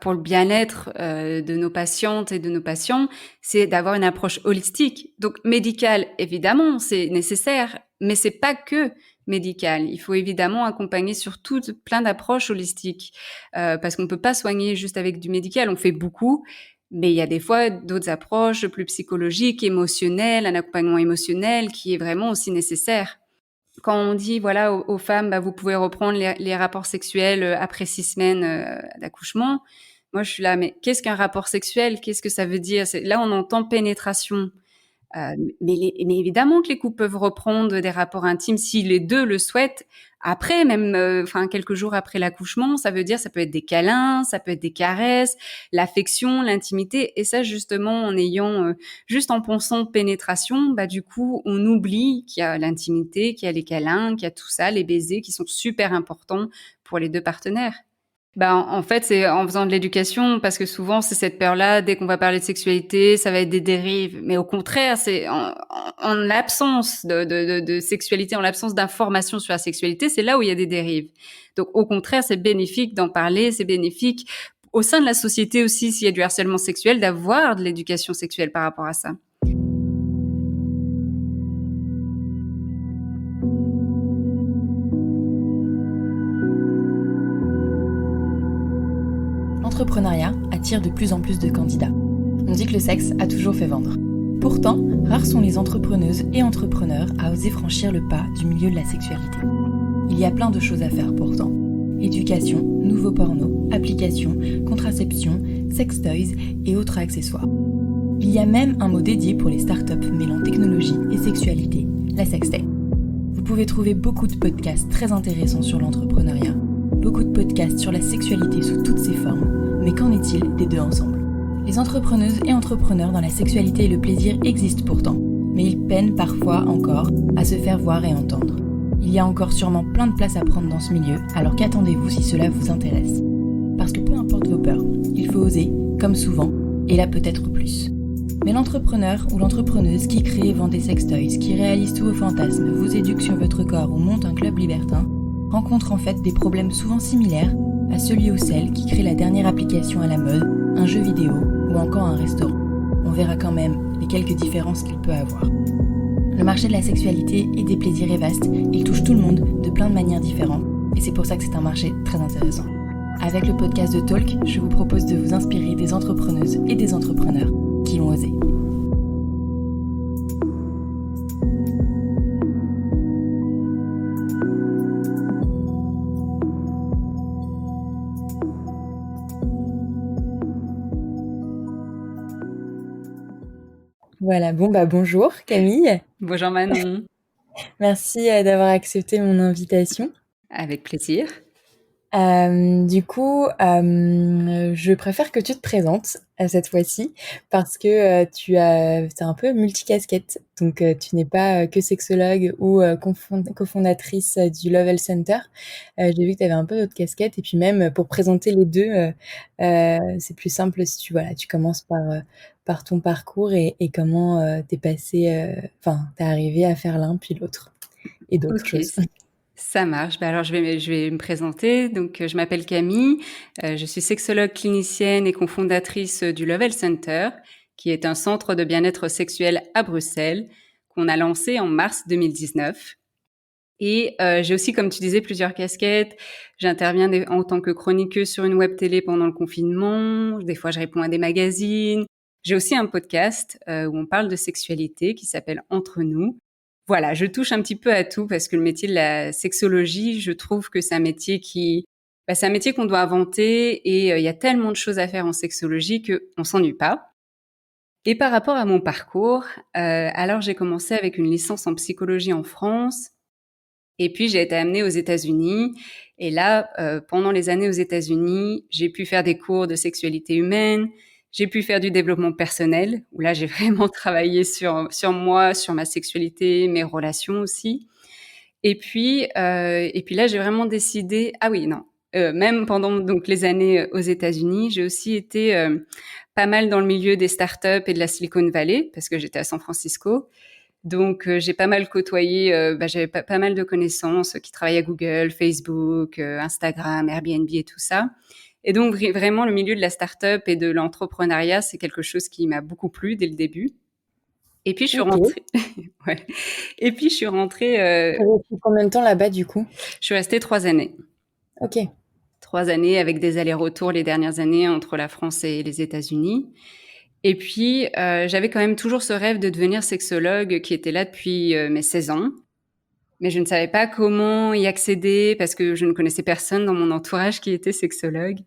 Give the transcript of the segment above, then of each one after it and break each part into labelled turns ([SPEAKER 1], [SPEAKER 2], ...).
[SPEAKER 1] pour le bien-être de nos patientes et de nos patients, c'est d'avoir une approche holistique. Donc médicale, évidemment, c'est nécessaire, mais c'est pas que médical. Il faut évidemment accompagner sur plein d'approches holistiques, parce qu'on peut pas soigner juste avec du médical. On fait beaucoup, mais il y a des fois d'autres approches plus psychologiques, émotionnelles, un accompagnement émotionnel qui est vraiment aussi nécessaire. Quand on dit voilà aux femmes, bah, vous pouvez reprendre les rapports sexuels après 6 semaines d'accouchement, moi je suis là, mais qu'est-ce qu'un rapport sexuel? Qu'est-ce que ça veut dire? Là, on entend pénétration. Mais évidemment que les couples peuvent reprendre des rapports intimes si les deux le souhaitent. Après, même, quelques jours après l'accouchement, ça veut dire, ça peut être des câlins, ça peut être des caresses, l'affection, l'intimité. Et ça, justement, juste en pensant pénétration, bah, du coup, on oublie qu'il y a l'intimité, qu'il y a les câlins, qu'il y a tout ça, les baisers qui sont super importants pour les deux partenaires. Ben, en fait, c'est en faisant de l'éducation, parce que souvent, c'est cette peur-là, dès qu'on va parler de sexualité, ça va être des dérives. Mais au contraire, c'est en l'absence de sexualité, en l'absence d'information sur la sexualité, c'est là où il y a des dérives. Donc, au contraire, c'est bénéfique d'en parler, c'est bénéfique au sein de la société aussi, s'il y a du harcèlement sexuel, d'avoir de l'éducation sexuelle par rapport à ça.
[SPEAKER 2] L'entrepreneuriat attire de plus en plus de candidats. On dit que le sexe a toujours fait vendre. Pourtant, rares sont les entrepreneuses et entrepreneurs à oser franchir le pas du milieu de la sexualité. Il y a plein de choses à faire pourtant. Éducation, nouveaux pornos, applications, contraception, sex toys et autres accessoires. Il y a même un mot dédié pour les startups mêlant technologie et sexualité, la sextech. Vous pouvez trouver beaucoup de podcasts très intéressants sur l'entrepreneuriat, beaucoup de podcasts sur la sexualité sous toutes ses formes, mais qu'en est-il des deux ensemble? Les entrepreneuses et entrepreneurs dans la sexualité et le plaisir existent pourtant, mais ils peinent parfois encore à se faire voir et entendre. Il y a encore sûrement plein de place à prendre dans ce milieu, alors qu'attendez-vous si cela vous intéresse? Parce que peu importe vos peurs, il faut oser, comme souvent, et là peut-être plus. Mais l'entrepreneur ou l'entrepreneuse qui crée et vend des sextoys, qui réalise tous vos fantasmes, vous éduque sur votre corps ou monte un club libertin, rencontre en fait des problèmes souvent similaires à celui ou celle qui crée la dernière application à la mode, un jeu vidéo ou encore un restaurant. On verra quand même les quelques différences qu'il peut avoir. Le marché de la sexualité et des plaisirs est vaste, il touche tout le monde de plein de manières différentes et c'est pour ça que c'est un marché très intéressant. Avec le podcast de Talk, je vous propose de vous inspirer des entrepreneuses et des entrepreneurs qui ont osé. Voilà, bonjour Camille.
[SPEAKER 1] Bonjour Manon.
[SPEAKER 2] Merci d'avoir accepté mon invitation.
[SPEAKER 1] Avec plaisir.
[SPEAKER 2] Je préfère que tu te présentes cette fois-ci parce que t'es un peu multicasquette. Donc, tu n'es pas que sexologue ou cofondatrice du Lovell Center. J'ai vu que tu avais un peu d'autres casquettes. Et puis même, pour présenter les deux, c'est plus simple si tu commences par ton parcours et comment t'es arrivé à faire l'un puis l'autre et d'autres choses.
[SPEAKER 1] Ça marche. Alors, je vais me présenter. Donc, je m'appelle Camille. Je suis sexologue clinicienne et cofondatrice du Lovell Center, qui est un centre de bien-être sexuel à Bruxelles, qu'on a lancé en mars 2019. Et j'ai aussi, comme tu disais, plusieurs casquettes. J'interviens en tant que chroniqueuse sur une web télé pendant le confinement. Des fois, je réponds à des magazines. J'ai aussi un podcast où on parle de sexualité qui s'appelle Entre nous. Voilà, je touche un petit peu à tout parce que le métier de la sexologie, je trouve que c'est un métier c'est un métier qu'on doit inventer et il y a tellement de choses à faire en sexologie qu'on s'ennuie pas. Et par rapport à mon parcours, alors j'ai commencé avec une licence en psychologie en France et puis j'ai été amenée aux États-Unis. Et là, pendant les années aux États-Unis, j'ai pu faire des cours de sexualité humaine. J'ai pu faire du développement personnel, où là, j'ai vraiment travaillé sur moi, sur ma sexualité, mes relations aussi. Et puis là, j'ai vraiment décidé... Ah oui, non. Même pendant donc les années aux États-Unis, j'ai aussi été pas mal dans le milieu des startups et de la Silicon Valley, parce que j'étais à San Francisco. Donc, j'ai pas mal côtoyé, j'avais pas mal de connaissances qui travaillent à Google, Facebook, Instagram, Airbnb et tout ça. Et donc vraiment le milieu de la start-up et de l'entrepreneuriat, c'est quelque chose qui m'a beaucoup plu dès le début. Et puis je suis
[SPEAKER 2] Ok.
[SPEAKER 1] rentrée. Ouais. Et puis je suis rentrée.
[SPEAKER 2] T'as vécu combien de temps là-bas du coup?
[SPEAKER 1] Je suis restée 3 années.
[SPEAKER 2] Ok.
[SPEAKER 1] 3 années avec des allers-retours les dernières années entre la France et les États-Unis. Et puis j'avais quand même toujours ce rêve de devenir sexologue qui était là depuis mes 16 ans. Mais je ne savais pas comment y accéder parce que je ne connaissais personne dans mon entourage qui était sexologue.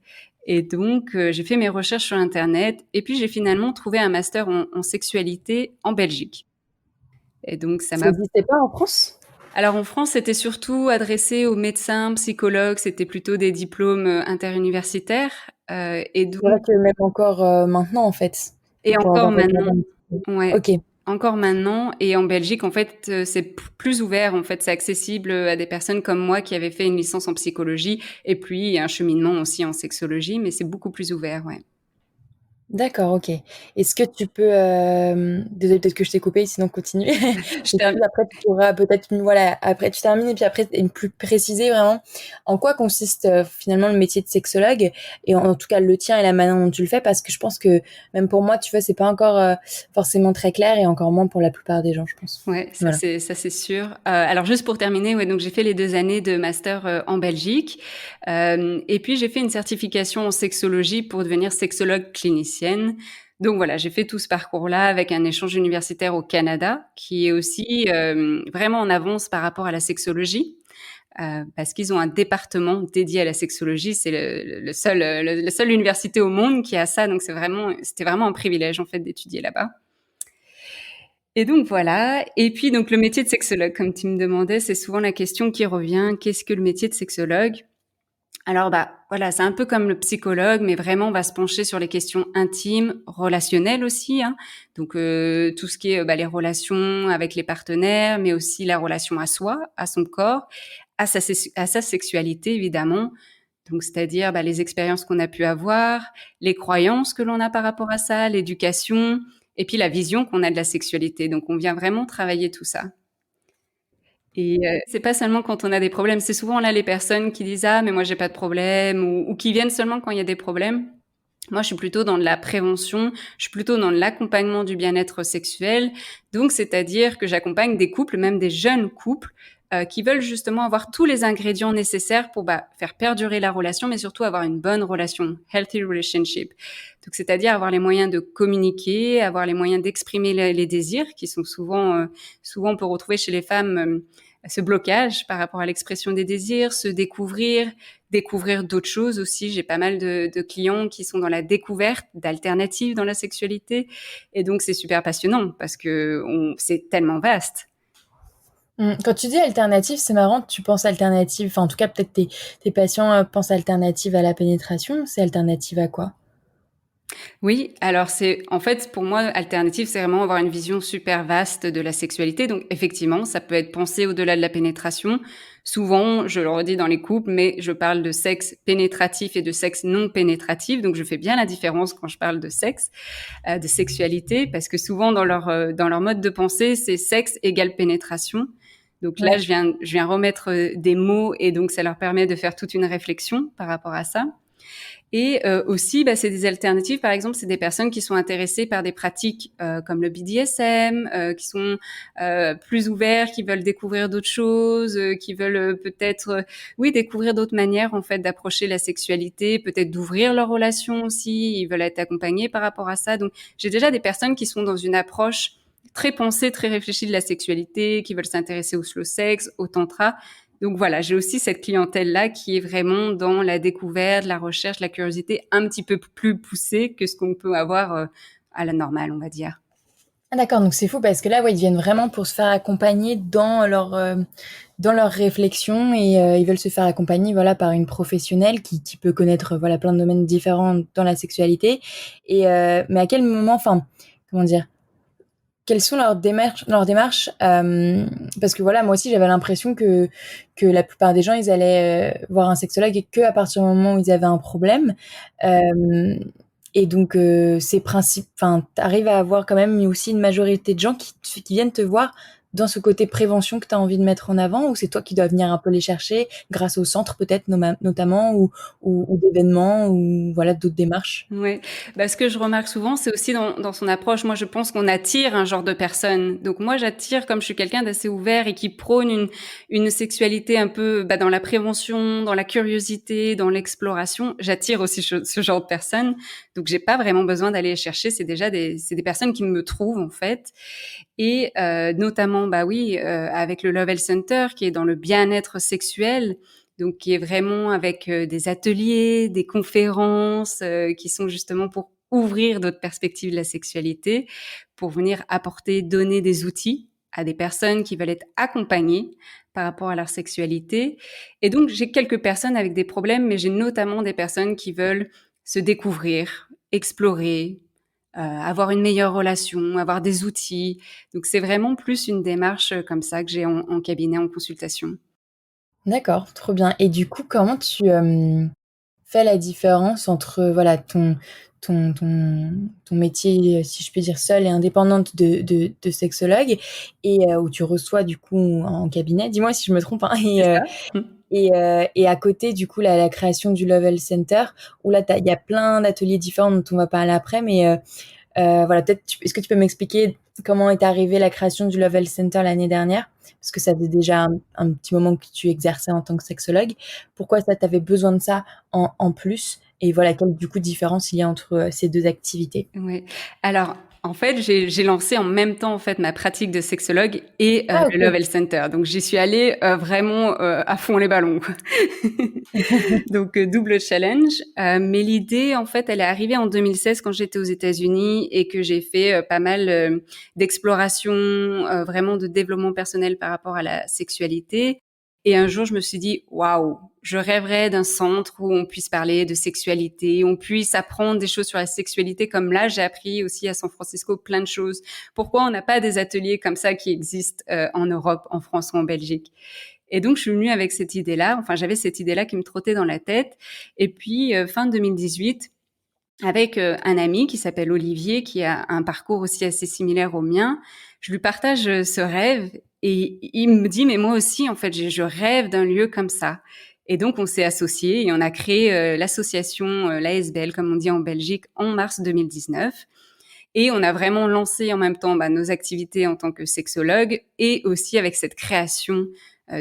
[SPEAKER 1] Et donc, j'ai fait mes recherches sur Internet et puis j'ai finalement trouvé un master en sexualité en Belgique. Et donc, ça
[SPEAKER 2] Ça
[SPEAKER 1] m'a...
[SPEAKER 2] n'existait pas en France?
[SPEAKER 1] Alors, en France, c'était surtout adressé aux médecins, psychologues, c'était plutôt des diplômes interuniversitaires. Et
[SPEAKER 2] C'est vrai
[SPEAKER 1] donc,
[SPEAKER 2] que même encore maintenant en fait,
[SPEAKER 1] et
[SPEAKER 2] pour
[SPEAKER 1] encore
[SPEAKER 2] avoir regardé
[SPEAKER 1] maintenant,
[SPEAKER 2] un petit peu.
[SPEAKER 1] ouais,
[SPEAKER 2] Ok.
[SPEAKER 1] encore maintenant. Et en Belgique, en fait, c'est plus ouvert. En fait, c'est accessible à des personnes comme moi qui avaient fait une licence en psychologie et puis un cheminement aussi en sexologie, mais c'est beaucoup plus ouvert, ouais.
[SPEAKER 2] D'accord, ok. Est-ce que tu peux, désolée peut-être que je t'ai coupé, sinon continue.
[SPEAKER 1] Je
[SPEAKER 2] Et puis
[SPEAKER 1] termine.
[SPEAKER 2] après tu pourras peut-être, voilà, après tu termines et puis après plus préciser vraiment en quoi consiste finalement le métier de sexologue et en tout cas le tien et la manière dont tu le fais parce que je pense que même pour moi, tu vois, c'est pas encore forcément très clair et encore moins pour la plupart des gens, je pense.
[SPEAKER 1] Ouais,
[SPEAKER 2] Voilà.
[SPEAKER 1] ça c'est sûr. Alors juste pour terminer, ouais, donc j'ai fait les 2 années de master en Belgique, et puis j'ai fait une certification en sexologie pour devenir sexologue clinicienne. Donc voilà, j'ai fait tout ce parcours-là avec un échange universitaire au Canada, qui est aussi vraiment en avance par rapport à la sexologie. Parce qu'ils ont un département dédié à la sexologie. C'est le seul, la seule université au monde qui a ça. Donc c'était vraiment un privilège en fait d'étudier là-bas. Et donc voilà. Et puis donc le métier de sexologue, comme tu me demandais, c'est souvent la question qui revient. Qu'est-ce que le métier de sexologue? Alors bah voilà, c'est un peu comme le psychologue, mais vraiment on va se pencher sur les questions intimes, relationnelles aussi, hein. Donc tout ce qui est les relations avec les partenaires, mais aussi la relation à soi, à son corps, à sa sexualité évidemment. Donc c'est-à-dire les expériences qu'on a pu avoir, les croyances que l'on a par rapport à ça, l'éducation, et puis la vision qu'on a de la sexualité. Donc on vient vraiment travailler tout ça. Et c'est pas seulement quand on a des problèmes, c'est souvent là les personnes qui disent: «Ah mais moi j'ai pas de problème» ou qui viennent seulement quand il y a des problèmes. Moi, je suis plutôt dans de la prévention, je suis plutôt dans l'accompagnement du bien-être sexuel. Donc, c'est-à-dire que j'accompagne des couples, même des jeunes couples, qui veulent justement avoir tous les ingrédients nécessaires pour faire perdurer la relation, mais surtout avoir une bonne relation, healthy relationship. Donc, c'est-à-dire avoir les moyens de communiquer, avoir les moyens d'exprimer les désirs, qui sont souvent on peut retrouver chez les femmes ce blocage par rapport à l'expression des désirs, se découvrir d'autres choses aussi. J'ai pas mal de clients qui sont dans la découverte d'alternatives dans la sexualité. Et donc, c'est super passionnant parce que c'est tellement vaste.
[SPEAKER 2] Quand tu dis alternative, c'est marrant, tu penses alternative, enfin en tout cas peut-être tes patients pensent alternative à la pénétration, c'est alternative à quoi?
[SPEAKER 1] Oui, alors en fait, pour moi, alternative, c'est vraiment avoir une vision super vaste de la sexualité. Donc, effectivement, ça peut être pensé au-delà de la pénétration. Souvent, je le redis dans les couples, mais je parle de sexe pénétratif et de sexe non pénétratif. Donc, je fais bien la différence quand je parle de sexe, de sexualité, parce que souvent, dans leur mode de pensée, c'est sexe égale pénétration. Donc là,
[SPEAKER 2] Ouais.
[SPEAKER 1] je viens remettre des mots et donc ça leur permet de faire toute une réflexion par rapport à ça. Et aussi, c'est des alternatives. Par exemple, c'est des personnes qui sont intéressées par des pratiques comme le BDSM, qui sont plus ouverts, qui veulent découvrir d'autres choses, qui veulent peut-être, oui, découvrir d'autres manières en fait d'approcher la sexualité, peut-être d'ouvrir leur relation aussi. Ils veulent être accompagnés par rapport à ça. Donc, j'ai déjà des personnes qui sont dans une approche très pensée, très réfléchie de la sexualité, qui veulent s'intéresser au slow sex, au tantra. Donc voilà, j'ai aussi cette clientèle-là qui est vraiment dans la découverte, la recherche, la curiosité un petit peu plus poussée que ce qu'on peut avoir à la normale, on va dire.
[SPEAKER 2] Ah d'accord, donc c'est fou parce que là, ouais, ils viennent vraiment pour se faire accompagner dans leur réflexion et ils veulent se faire accompagner, voilà, par une professionnelle qui peut connaître, voilà, plein de domaines différents dans la sexualité. Et mais à quel moment, enfin, comment dire, quelles sont leurs démarches parce que voilà, moi aussi, j'avais l'impression que la plupart des gens, ils allaient voir un sexologue et que à partir du moment où ils avaient un problème. Euh, et donc, ces principes, enfin, t'arrives à avoir quand même aussi une majorité de gens qui viennent te voir dans ce côté prévention que tu as envie de mettre en avant, ou c'est toi qui dois venir un peu les chercher grâce au centre peut-être notamment, ou d'événements, ou voilà, d'autres démarches?
[SPEAKER 1] Ouais. Bah, ce que je remarque souvent, c'est aussi dans son approche. Moi, je pense qu'on attire un genre de personne. Donc moi, j'attire, comme je suis quelqu'un d'assez ouvert et qui prône une sexualité un peu dans la prévention, dans la curiosité, dans l'exploration, j'attire aussi ce genre de personnes. Donc j'ai pas vraiment besoin d'aller les chercher. C'est déjà c'est des personnes qui me trouvent en fait. Et notamment, bah oui, avec le Love Health Center qui est dans le bien-être sexuel. Donc, qui est vraiment avec des ateliers, des conférences qui sont justement pour ouvrir d'autres perspectives de la sexualité, pour venir apporter, donner des outils à des personnes qui veulent être accompagnées par rapport à leur sexualité. Et donc, j'ai quelques personnes avec des problèmes, mais j'ai notamment des personnes qui veulent se découvrir, explorer, avoir une meilleure relation, avoir des outils. Donc, c'est vraiment plus une démarche comme ça que j'ai en cabinet, en consultation.
[SPEAKER 2] D'accord, trop bien. Et du coup, comment tu fais la différence entre voilà ton métier, si je peux dire, seule et indépendante de sexologue, et où tu reçois du coup en cabinet, dis-moi si je me trompe, hein,
[SPEAKER 1] C'est ça.
[SPEAKER 2] et à côté du coup la création du Love Health Center, où là il y a plein d'ateliers différents dont on va parler après, mais voilà, peut-être est-ce que tu peux m'expliquer comment est arrivée la création du Love Health Center l'année dernière? Parce que ça faisait déjà un petit moment que tu exerçais en tant que sexologue. Pourquoi ça t'avait besoin de ça en plus? Et voilà, quelle du coup différence il y a entre ces deux activités?
[SPEAKER 1] Ouais. Alors, en fait, j'ai lancé en même temps en fait ma pratique de sexologue et
[SPEAKER 2] Ah,
[SPEAKER 1] le
[SPEAKER 2] ok.
[SPEAKER 1] Love Health Center. Donc j'y suis allée vraiment à fond les ballons, quoi. Donc double challenge. Mais l'idée, en fait, elle est arrivée en 2016 quand j'étais aux États-Unis et que j'ai fait pas mal d'exploration, vraiment de développement personnel par rapport à la sexualité. Et un jour, je me suis dit, waouh, je rêverais d'un centre où on puisse parler de sexualité, on puisse apprendre des choses sur la sexualité, comme là, j'ai appris aussi à San Francisco plein de choses. Pourquoi on n'a pas des ateliers comme ça qui existent en Europe, en France ou en Belgique? Et donc, je suis venue avec cette idée-là. Enfin, j'avais cette idée-là qui me trottait dans la tête. Et puis, fin 2018, avec un ami qui s'appelle Olivier, qui a un parcours aussi assez similaire au mien, je lui partage ce rêve et il me dit, mais moi aussi, en fait, je rêve d'un lieu comme ça. Et donc, on s'est associés et on a créé l'association, l'ASBL, comme on dit en Belgique, en mars 2019. Et on a vraiment lancé en même temps nos activités en tant que sexologue et aussi avec cette création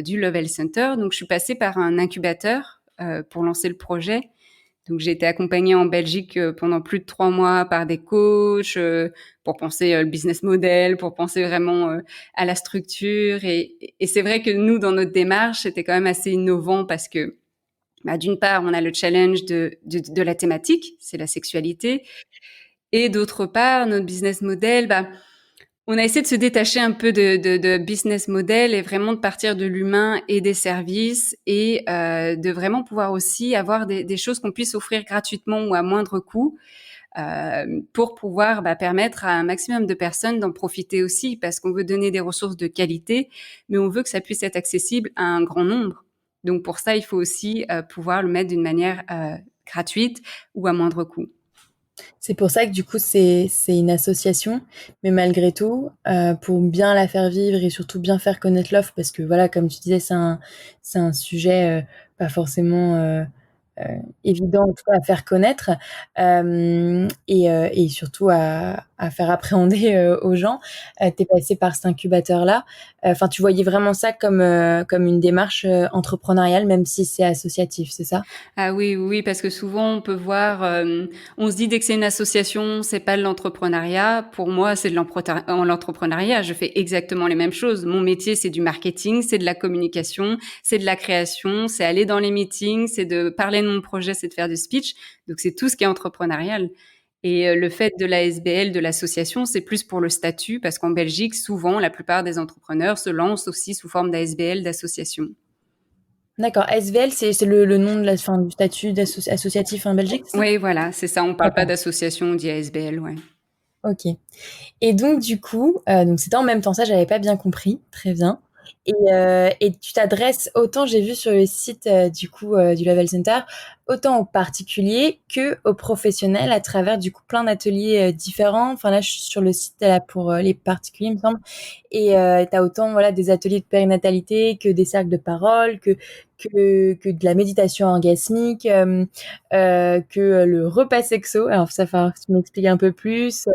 [SPEAKER 1] du Love Health Center. Donc, je suis passée par un incubateur pour lancer le projet. Donc, j'ai été accompagnée en Belgique pendant plus de 3 mois par des coachs pour penser le business model, pour penser vraiment à la structure. Et c'est vrai que nous, dans notre démarche, c'était quand même assez innovant parce que, d'une part, on a le challenge de la thématique, c'est la sexualité. Et d'autre part, notre business model, on a essayé de se détacher un peu de business model et vraiment de partir de l'humain et des services et de vraiment pouvoir aussi avoir des choses qu'on puisse offrir gratuitement ou à moindre coût pour pouvoir permettre à un maximum de personnes d'en profiter aussi parce qu'on veut donner des ressources de qualité, mais on veut que ça puisse être accessible à un grand nombre. Donc pour ça, il faut aussi pouvoir le mettre d'une manière gratuite ou à moindre coût.
[SPEAKER 2] C'est pour ça que du coup c'est une association, mais malgré tout, pour bien la faire vivre et surtout bien faire connaître l'offre, parce que voilà, comme tu disais, c'est un sujet pas forcément évident en tout cas à faire connaître, et surtout à faire appréhender aux gens. T'es passé par cet incubateur-là. Enfin, tu voyais vraiment ça comme une démarche entrepreneuriale, même si c'est associatif, c'est ça?
[SPEAKER 1] Ah oui, oui, oui, parce que souvent on peut voir, on se dit dès que c'est une association, c'est pas de l'entrepreneuriat. Pour moi, c'est de l'entrepreneuriat. Je fais exactement les mêmes choses. Mon métier, c'est du marketing, c'est de la communication, c'est de la création, c'est aller dans les meetings, c'est de parler de mon projet, c'est de faire du speech. Donc c'est tout ce qui est entrepreneurial. Et le fait de la SBL, de l'association, c'est plus pour le statut, parce qu'en Belgique, souvent, la plupart des entrepreneurs se lancent aussi sous forme d'ASBL, d'association.
[SPEAKER 2] D'accord. SVL, c'est le nom de fin, du statut associatif en Belgique, c'est ça?
[SPEAKER 1] Oui, voilà, c'est ça. On parle pas
[SPEAKER 2] D'accord.
[SPEAKER 1] d'association, on dit ASBL, ouais.
[SPEAKER 2] Ok. Et donc, du coup, donc c'était en même temps, ça, j'avais pas bien compris. Très bien. Et tu t'adresses autant, j'ai vu sur le site du coup du Level Center, autant aux particuliers que aux professionnels à travers du coup plein d'ateliers différents. Enfin là, je suis sur le site là pour les particuliers, il me semble. Et t'as autant voilà des ateliers de périnatalité que des cercles de parole, que de la méditation orgasmique, que le repas sexo. Alors ça, va tu m'expliques un peu plus.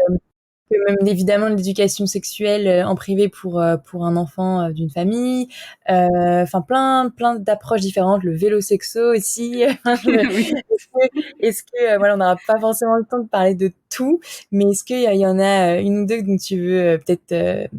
[SPEAKER 2] Que même évidemment de l'éducation sexuelle en privé pour un enfant d'une famille, enfin plein d'approches différentes, le vélo sexo aussi.
[SPEAKER 1] Oui.
[SPEAKER 2] Voilà, on n'aura pas forcément le temps de parler de tout, mais est-ce qu'il y en a une ou deux dont tu veux peut-être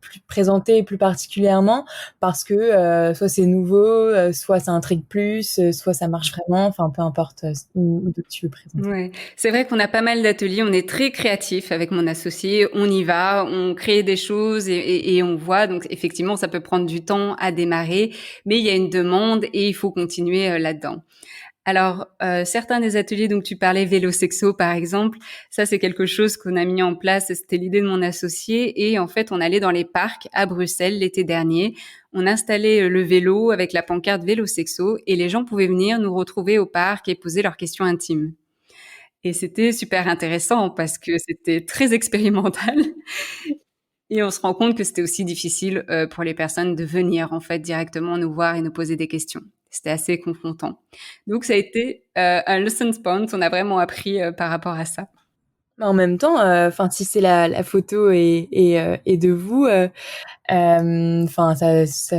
[SPEAKER 2] plus présenter plus particulièrement parce que soit c'est nouveau, soit ça intrigue plus, soit ça marche vraiment, enfin peu importe où tu veux présenter.
[SPEAKER 1] Ouais, c'est vrai qu'on a pas mal d'ateliers, on est très créatif avec mon associé, on y va, on crée des choses et on voit. Donc effectivement, ça peut prendre du temps à démarrer, mais il y a une demande et il faut continuer là-dedans. Alors, certains des ateliers dont tu parlais, vélo sexo par exemple, ça c'est quelque chose qu'on a mis en place, c'était l'idée de mon associé et en fait on allait dans les parcs à Bruxelles l'été dernier, on installait le vélo avec la pancarte vélo sexo et les gens pouvaient venir nous retrouver au parc et poser leurs questions intimes. Et c'était super intéressant parce que c'était très expérimental et on se rend compte que c'était aussi difficile, pour les personnes de venir, en fait, directement nous voir et nous poser des questions. C'était assez confrontant. Donc ça a été, un lessons point. On a vraiment appris, par rapport à ça.
[SPEAKER 2] Mais en même temps, enfin si c'est la photo et de vous, enfin ça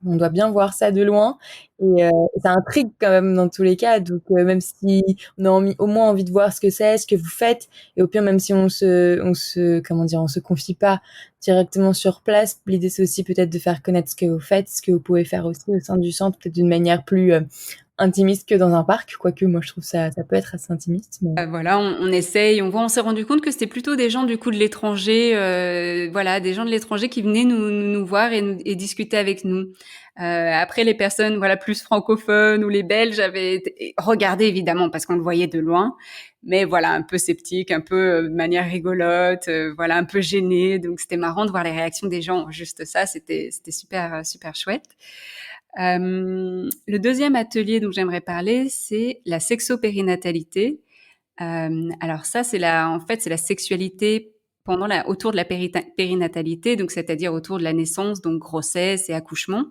[SPEAKER 2] on doit bien voir ça de loin et ça intrigue quand même dans tous les cas. Donc même si on a au moins envie de voir ce que c'est, ce que vous faites, et au pire même si comment dire, on se confie pas directement sur place, l'idée c'est aussi peut-être de faire connaître ce que vous faites, ce que vous pouvez faire aussi au sein du centre, peut-être d'une manière plus intimiste que dans un parc, quoique moi je trouve ça peut être assez intimiste. Mais...
[SPEAKER 1] Voilà, on essaye, on voit, on s'est rendu compte que c'était plutôt des gens du coup de l'étranger, voilà, des gens de l'étranger qui venaient nous voir et discuter avec nous. Après les personnes voilà plus francophones ou les Belges avaient regardé évidemment parce qu'on le voyait de loin, mais voilà un peu sceptique, un peu de manière rigolote, voilà un peu gêné. Donc c'était marrant de voir les réactions des gens. Juste ça, c'était super chouette. Le deuxième atelier dont j'aimerais parler, c'est la sexopérinatalité. Alors ça, en fait, c'est la sexualité autour de la périnatalité, donc c'est-à-dire autour de la naissance, donc grossesse et accouchement.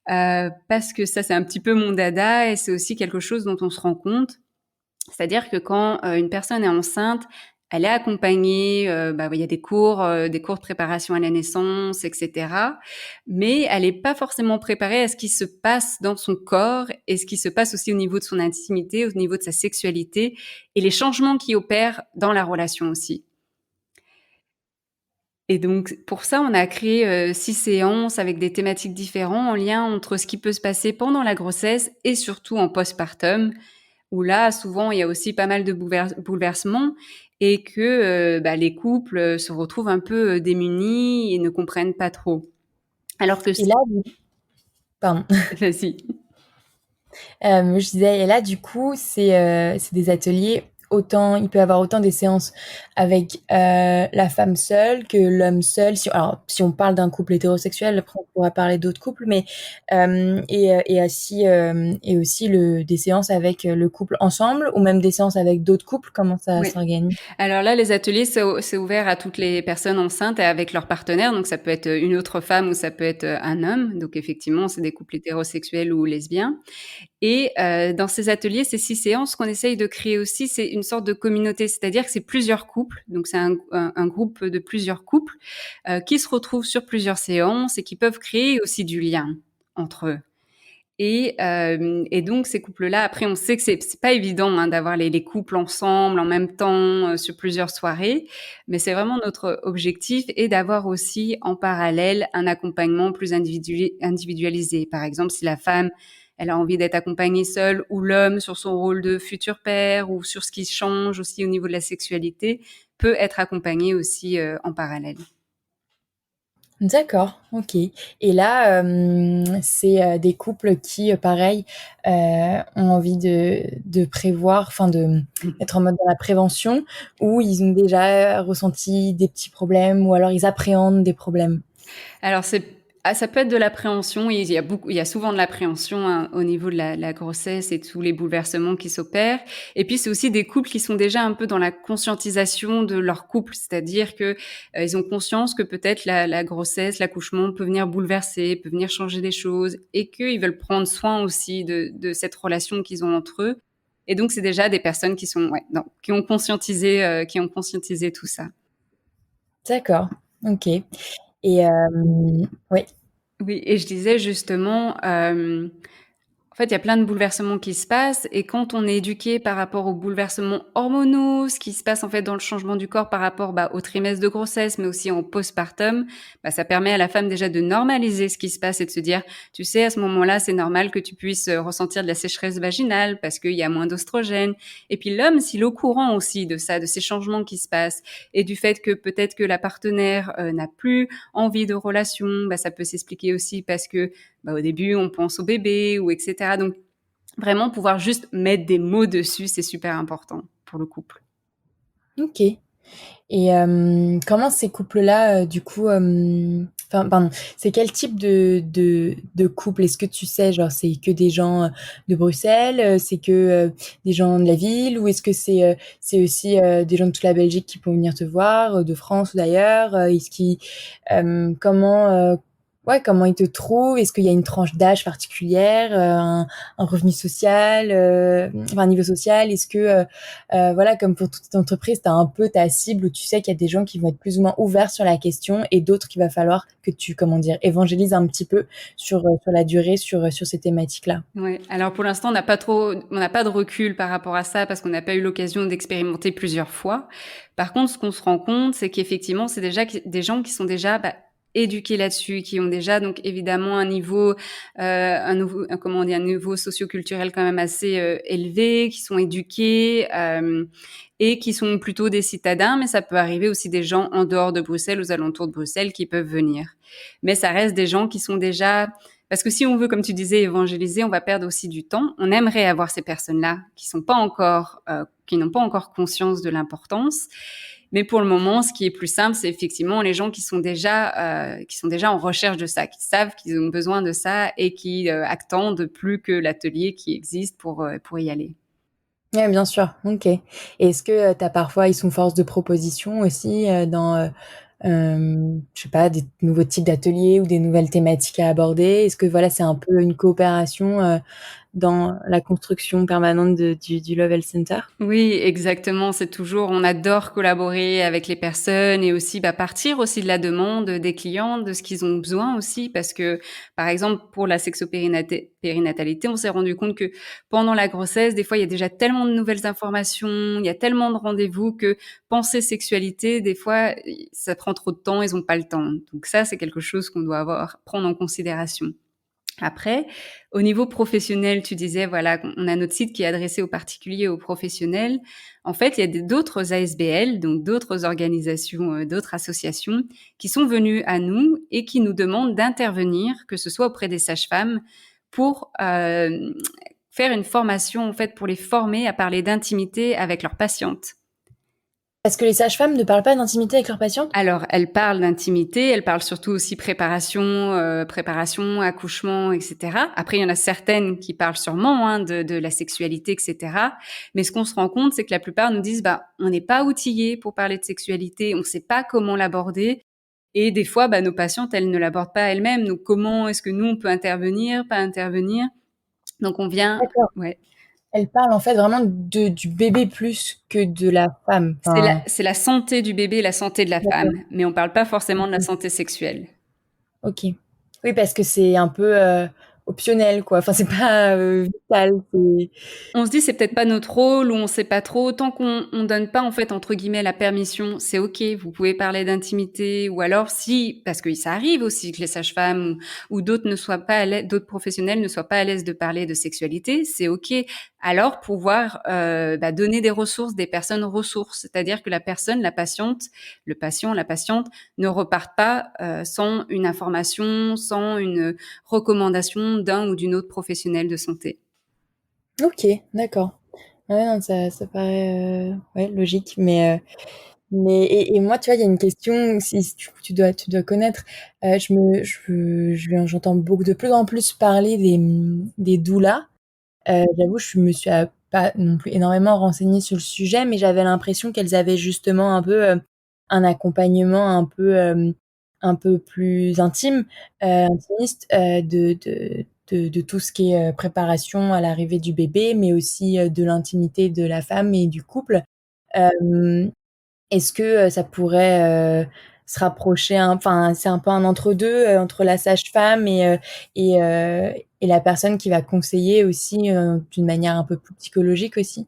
[SPEAKER 1] Parce que ça, c'est un petit peu mon dada et c'est aussi quelque chose dont on se rend compte. C'est-à-dire que quand une personne est enceinte, elle est accompagnée, il y a des cours de préparation à la naissance, etc. Mais elle n'est pas forcément préparée à ce qui se passe dans son corps et ce qui se passe aussi au niveau de son intimité, au niveau de sa sexualité et les changements qui opèrent dans la relation aussi. Et donc pour ça, on a créé 6 séances avec des thématiques différentes en lien entre ce qui peut se passer pendant la grossesse et surtout en postpartum, où là, souvent, il y a aussi pas mal de bouleversements et que les couples se retrouvent un peu démunis et ne comprennent pas trop. Alors que
[SPEAKER 2] Et là, pardon.
[SPEAKER 1] Vas-y.
[SPEAKER 2] Je disais, et là, du coup, c'est des ateliers, autant, il peut y avoir autant des séances avec la femme seule que l'homme seul. Alors, si on parle d'un couple hétérosexuel, après on pourra parler d'autres couples, mais et aussi des séances avec le couple ensemble, ou même des séances avec d'autres couples, comment ça
[SPEAKER 1] Oui.
[SPEAKER 2] s'organise?
[SPEAKER 1] Alors là, les ateliers, c'est ouvert à toutes les personnes enceintes et avec leurs partenaires. Donc ça peut être une autre femme ou ça peut être un homme. Donc effectivement, c'est des couples hétérosexuels ou lesbiens. Et dans ces ateliers, ces 6 séances, ce qu'on essaye de créer aussi, c'est une sorte de communauté, c'est-à-dire que c'est plusieurs couples, donc c'est un groupe de plusieurs couples qui se retrouvent sur plusieurs séances et qui peuvent créer aussi du lien entre eux. Et donc ces couples-là, après, on sait que c'est pas évident d'avoir les couples ensemble en même temps sur plusieurs soirées, mais c'est vraiment notre objectif et d'avoir aussi en parallèle un accompagnement plus individualisé. Par exemple, si la femme elle a envie d'être accompagnée seule ou l'homme sur son rôle de futur père ou sur ce qui change aussi au niveau de la sexualité peut être accompagné aussi en parallèle.
[SPEAKER 2] D'accord, OK. Et là, c'est des couples qui, pareil, ont envie de prévoir, enfin d'être en mode dans la prévention, ou ils ont déjà ressenti des petits problèmes, ou alors ils appréhendent des problèmes?
[SPEAKER 1] Alors ça peut être de l'appréhension. Il y a souvent de l'appréhension hein, au niveau de la grossesse et tous les bouleversements qui s'opèrent. Et puis c'est aussi des couples qui sont déjà un peu dans la conscientisation de leur couple, c'est-à-dire que ils ont conscience que peut-être la grossesse, l'accouchement peut venir bouleverser, peut venir changer des choses, et qu'ils veulent prendre soin aussi de cette relation qu'ils ont entre eux. Et donc c'est déjà des personnes qui sont qui ont conscientisé tout ça.
[SPEAKER 2] D'accord, OK. Et oui.
[SPEAKER 1] Oui, et je disais justement, en fait, il y a plein de bouleversements qui se passent et quand on est éduqué par rapport aux bouleversements hormonaux, ce qui se passe en fait dans le changement du corps par rapport au trimestre de grossesse, mais aussi en postpartum, ça permet à la femme déjà de normaliser ce qui se passe et de se dire, tu sais, à ce moment-là, c'est normal que tu puisses ressentir de la sécheresse vaginale parce qu'il y a moins d'ostrogène. Et puis l'homme, s'il est au courant aussi de ça, de ces changements qui se passent et du fait que peut-être que la partenaire n'a plus envie de relation, ça peut s'expliquer aussi parce que au début, on pense au bébé ou etc. Donc, vraiment pouvoir juste mettre des mots dessus, c'est super important pour le couple.
[SPEAKER 2] OK. Et comment ces couples-là, du coup, enfin, pardon, c'est quel type de couple? Est-ce que tu sais, genre, c'est que des gens de Bruxelles, c'est que des gens de la ville, ou est-ce que c'est aussi des gens de toute la Belgique qui peuvent venir te voir, de France ou d'ailleurs? Est-ce qu'ils, comment, ouais, comment ils te trouvent? Est-ce qu'il y a une tranche d'âge particulière, un revenu social, enfin un niveau social? Est-ce que voilà, comme pour toute entreprise, tu as un peu ta cible où tu sais qu'il y a des gens qui vont être plus ou moins ouverts sur la question et d'autres qu'il va falloir que tu, comment dire, évangélises un petit peu sur la durée, sur ces thématiques-là.
[SPEAKER 1] Ouais. Alors pour l'instant, on n'a pas de recul par rapport à ça parce qu'on n'a pas eu l'occasion d'expérimenter plusieurs fois. Par contre, ce qu'on se rend compte, c'est qu'effectivement, c'est déjà des gens qui sont déjà éduqués là-dessus, qui ont déjà donc évidemment comment on dit, un niveau socioculturel quand même assez élevé, qui sont éduqués et qui sont plutôt des citadins. Mais ça peut arriver aussi des gens en dehors de Bruxelles, aux alentours de Bruxelles, qui peuvent venir. Mais ça reste des gens qui sont déjà parce que si on veut, comme tu disais, évangéliser, on va perdre aussi du temps. On aimerait avoir ces personnes-là qui n'ont pas encore conscience de l'importance. Mais pour le moment, ce qui est plus simple, c'est effectivement les gens qui sont déjà en recherche de ça, qui savent qu'ils ont besoin de ça et qui attendent plus que l'atelier qui existe pour y aller.
[SPEAKER 2] Ouais, bien sûr. OK. Et est-ce que tu as parfois, ils sont force de proposition aussi dans, je sais pas, des nouveaux types d'ateliers ou des nouvelles thématiques à aborder? Est-ce que voilà, c'est un peu une coopération dans la construction permanente du Love Health Center?
[SPEAKER 1] Oui, exactement. C'est toujours, on adore collaborer avec les personnes et aussi partir aussi de la demande des clients, de ce qu'ils ont besoin aussi, parce que par exemple pour la sexopérinatalité, on s'est rendu compte que pendant la grossesse, des fois il y a déjà tellement de nouvelles informations, il y a tellement de rendez-vous que penser sexualité, des fois ça prend trop de temps, ils n'ont pas le temps. Donc ça, c'est quelque chose qu'on doit prendre en considération. Après, au niveau professionnel, tu disais, voilà, on a notre site qui est adressé aux particuliers et aux professionnels. En fait, il y a d'autres ASBL, donc d'autres organisations, d'autres associations, qui sont venues à nous et qui nous demandent d'intervenir, que ce soit auprès des sages-femmes, pour faire une formation, en fait, pour les former à parler d'intimité avec leurs patientes.
[SPEAKER 2] Parce que les sages-femmes ne parlent pas d'intimité avec leurs patientes?
[SPEAKER 1] Alors, elle parle d'intimité, elle parle surtout aussi préparation, accouchement, etc. Après, il y en a certaines qui parlent sûrement de la sexualité, etc. Mais ce qu'on se rend compte, c'est que la plupart nous disent, on n'est pas outillés pour parler de sexualité, on ne sait pas comment l'aborder. Et des fois, nos patientes, elles ne l'abordent pas elles-mêmes. Donc, comment est-ce que nous, on peut intervenir, pas intervenir? Donc, on vient,
[SPEAKER 2] D'accord.
[SPEAKER 1] ouais.
[SPEAKER 2] Elle parle en fait vraiment du bébé plus que de la femme. Enfin,
[SPEAKER 1] C'est la santé du bébé, la santé de la
[SPEAKER 2] d'accord.
[SPEAKER 1] femme. Mais on parle pas forcément de la
[SPEAKER 2] OK.
[SPEAKER 1] santé sexuelle.
[SPEAKER 2] OK. Oui, parce que c'est un peu optionnel, quoi. Enfin, c'est pas vital.
[SPEAKER 1] On se dit c'est peut-être pas notre rôle ou on sait pas trop. Tant qu'on donne pas en fait entre guillemets la permission, c'est ok. Vous pouvez parler d'intimité ou alors si parce que ça arrive aussi que les sages-femmes ou d'autres ne soient pas à l'aise, d'autres professionnels ne soient pas à l'aise de parler de sexualité, c'est ok. Alors pouvoir donner des ressources, des personnes ressources, c'est-à-dire que la personne, la patiente, le patient, la patiente ne repartent pas sans une information, sans une recommandation d'un ou d'une autre professionnelle de santé.
[SPEAKER 2] OK, d'accord. Ouais, non, ça paraît ouais, logique. Mais Mais et moi, tu vois, il y a une question, si tu dois connaître. J'entends beaucoup de plus en plus parler des doulas. J'avoue, je me suis pas non plus énormément renseignée sur le sujet, mais j'avais l'impression qu'elles avaient justement un peu un accompagnement un peu plus intime, intimiste, de tout ce qui est préparation à l'arrivée du bébé, mais aussi de l'intimité de la femme et du couple. Euh, Est-ce que ça pourrait se rapprocher, enfin, c'est un peu un entre-deux, entre la sage-femme et, et la personne qui va conseiller aussi, d'une manière un peu plus psychologique aussi,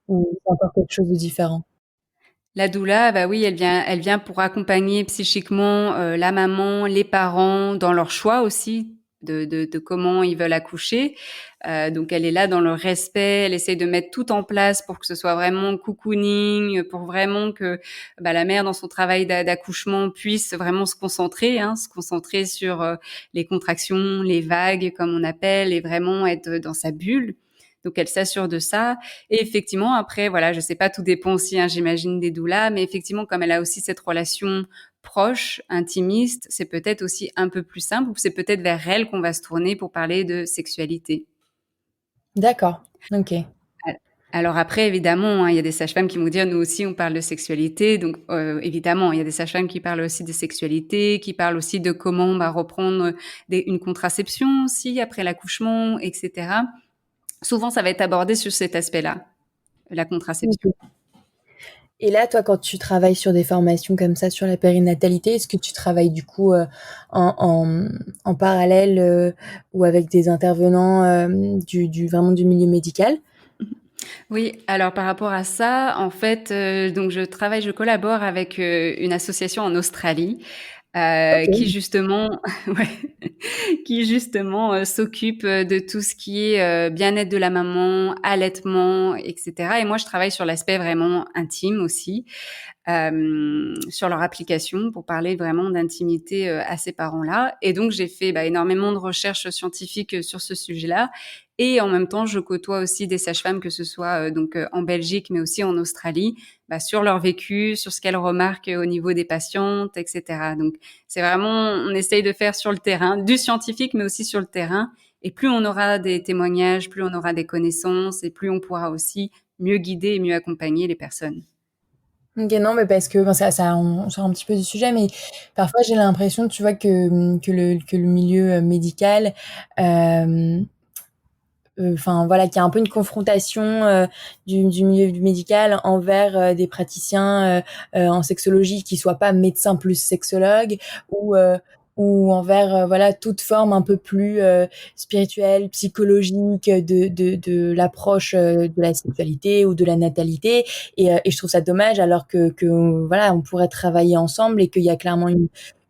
[SPEAKER 2] ou c'est encore quelque chose de différent?
[SPEAKER 1] La doula, bah oui, elle vient pour accompagner psychiquement la maman, les parents dans leur choix aussi de comment ils veulent accoucher. Donc elle est là dans le respect, elle essaye de mettre tout en place pour que ce soit vraiment cocooning, pour vraiment que bah, la mère dans son travail d'accouchement puisse vraiment se concentrer sur les contractions, les vagues comme on appelle, et vraiment être dans sa bulle. Donc elle s'assure de ça. Et effectivement, après, voilà, je sais pas, tout dépend aussi, hein, j'imagine, des doulas, mais effectivement, comme elle a aussi cette relation proche, intimiste, c'est peut-être aussi un peu plus simple, ou c'est peut-être vers elle qu'on va se tourner pour parler de sexualité.
[SPEAKER 2] D'accord, OK.
[SPEAKER 1] Alors après, évidemment, hein, il y a des sages-femmes qui vont dire, nous aussi, on parle de sexualité. Donc, évidemment, il y a des sages-femmes qui parlent aussi de sexualité, qui parlent aussi de comment bah, reprendre une contraception aussi après l'accouchement, etc. Souvent, ça va être abordé sur cet aspect-là, la contraception.
[SPEAKER 2] OK. Et là, toi, quand tu travailles sur des formations comme ça sur la périnatalité, est-ce que tu travailles du coup en parallèle, ou avec des intervenants vraiment du milieu médical?
[SPEAKER 1] Oui, alors par rapport à ça, en fait, donc je collabore avec une association en Australie qui
[SPEAKER 2] Ok.
[SPEAKER 1] justement, ouais, qui justement s'occupe de tout ce qui est bien-être de la maman, allaitement, etc. Et moi, je travaille sur l'aspect vraiment intime aussi, sur leur application pour parler vraiment d'intimité à ces parents-là. Et donc, j'ai fait bah, énormément de recherches scientifiques sur ce sujet-là. Et en même temps, je côtoie aussi des sages-femmes, que ce soit en Belgique, mais aussi en Australie, bah, sur leur vécu, sur ce qu'elles remarquent au niveau des patientes, etc. Donc, c'est vraiment, on essaye de faire sur le terrain, du scientifique, mais aussi sur le terrain. Et plus on aura des témoignages, plus on aura des connaissances, et plus on pourra aussi mieux guider et mieux accompagner les personnes.
[SPEAKER 2] Ok, non, mais parce que bon, on sort un petit peu du sujet, mais parfois j'ai l'impression, tu vois, que le milieu médical, euh, enfin voilà, qu'il y a un peu une confrontation du milieu médical envers des praticiens en sexologie qui soient pas médecins plus sexologues, ou ou envers voilà toute forme un peu plus spirituelle, psychologique de l'approche de la sexualité ou de la natalité. Et je trouve ça dommage, alors que voilà, on pourrait travailler ensemble, et qu'il y a clairement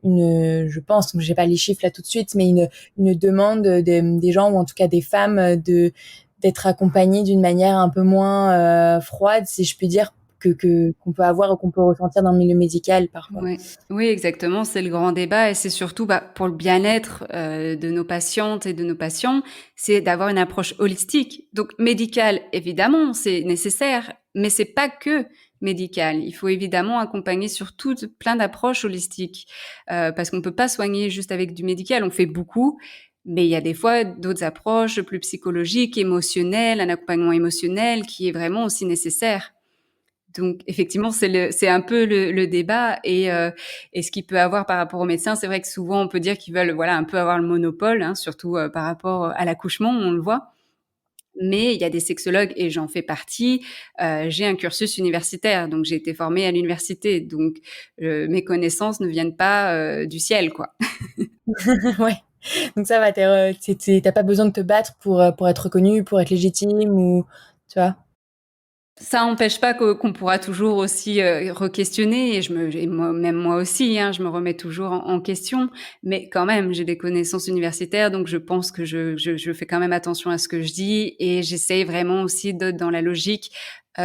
[SPEAKER 2] je pense, j'ai pas les chiffres là tout de suite, mais une demande des gens, ou en tout cas des femmes, d'être accompagnées d'une manière un peu moins froide, si je puis dire, qu'on peut avoir ou qu'on peut ressentir dans le milieu médical parfois.
[SPEAKER 1] Ouais. Oui, exactement, c'est le grand débat, et c'est surtout bah, pour le bien-être de nos patientes et de nos patients, c'est d'avoir une approche holistique. Donc médicale, évidemment, c'est nécessaire, mais c'est pas que médical. Il faut évidemment accompagner sur plein d'approches holistiques, parce qu'on peut pas soigner juste avec du médical. On fait beaucoup, mais il y a des fois d'autres approches plus psychologiques, émotionnelles, un accompagnement émotionnel qui est vraiment aussi nécessaire. Donc effectivement, c'est un peu le débat, et ce qu'il peut avoir par rapport aux médecins, c'est vrai que souvent on peut dire qu'ils veulent voilà un peu avoir le monopole, hein, surtout par rapport à l'accouchement, on le voit. Mais il y a des sexologues, et j'en fais partie. J'ai un cursus universitaire, donc j'ai été formée à l'université, donc mes connaissances ne viennent pas du ciel, quoi.
[SPEAKER 2] Ouais. Donc ça va, t'as pas besoin de te battre pour être reconnu, pour être légitime, ou tu vois.
[SPEAKER 1] Ça n'empêche pas qu'on pourra toujours aussi re-questionner, et moi, même moi aussi, hein, je me remets toujours en question, mais quand même, j'ai des connaissances universitaires, donc je pense que je fais quand même attention à ce que je dis, et j'essaye vraiment aussi d'être dans la logique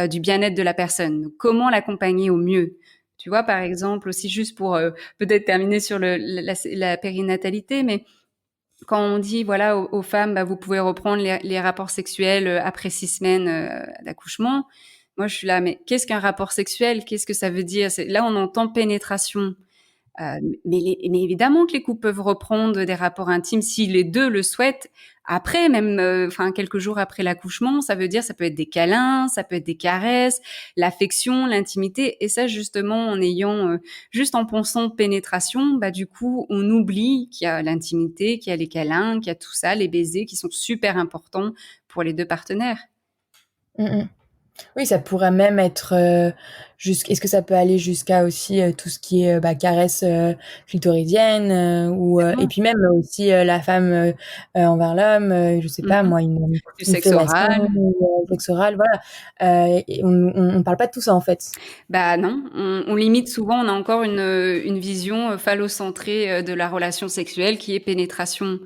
[SPEAKER 1] du bien-être de la personne. Donc, comment l'accompagner au mieux? Tu vois, par exemple, aussi juste pour peut-être terminer sur la périnatalité, mais quand on dit voilà aux femmes, bah, vous pouvez reprendre les rapports sexuels après 6 semaines d'accouchement, Moi, je suis là, mais qu'est-ce qu'un rapport sexuel? Qu'est-ce que ça veut dire? Là, on entend pénétration. Mais évidemment que les couples peuvent reprendre des rapports intimes si les deux le souhaitent. Après, même, enfin quelques jours après l'accouchement, ça veut dire, ça peut être des câlins, ça peut être des caresses, l'affection, l'intimité. Et ça, justement, en ayant juste en pensant pénétration, bah du coup, on oublie qu'il y a l'intimité, qu'il y a les câlins, qu'il y a tout ça, les baisers qui sont super importants pour les deux partenaires.
[SPEAKER 3] Mm. Oui, ça pourrait même être est-ce que ça peut aller jusqu'à aussi tout ce qui est caresse clitoridienne et
[SPEAKER 1] Complètement.
[SPEAKER 3] puis même aussi la femme envers l'homme, je sais pas
[SPEAKER 1] Mhm.
[SPEAKER 3] moi,
[SPEAKER 1] Du
[SPEAKER 3] une
[SPEAKER 1] sexe
[SPEAKER 3] fellation,
[SPEAKER 1] oral.
[SPEAKER 3] sexe oral, voilà. Et on parle pas de tout ça en fait.
[SPEAKER 1] Bah non, on limite souvent, on a encore une vision phallocentrée de la relation sexuelle qui est pénétration.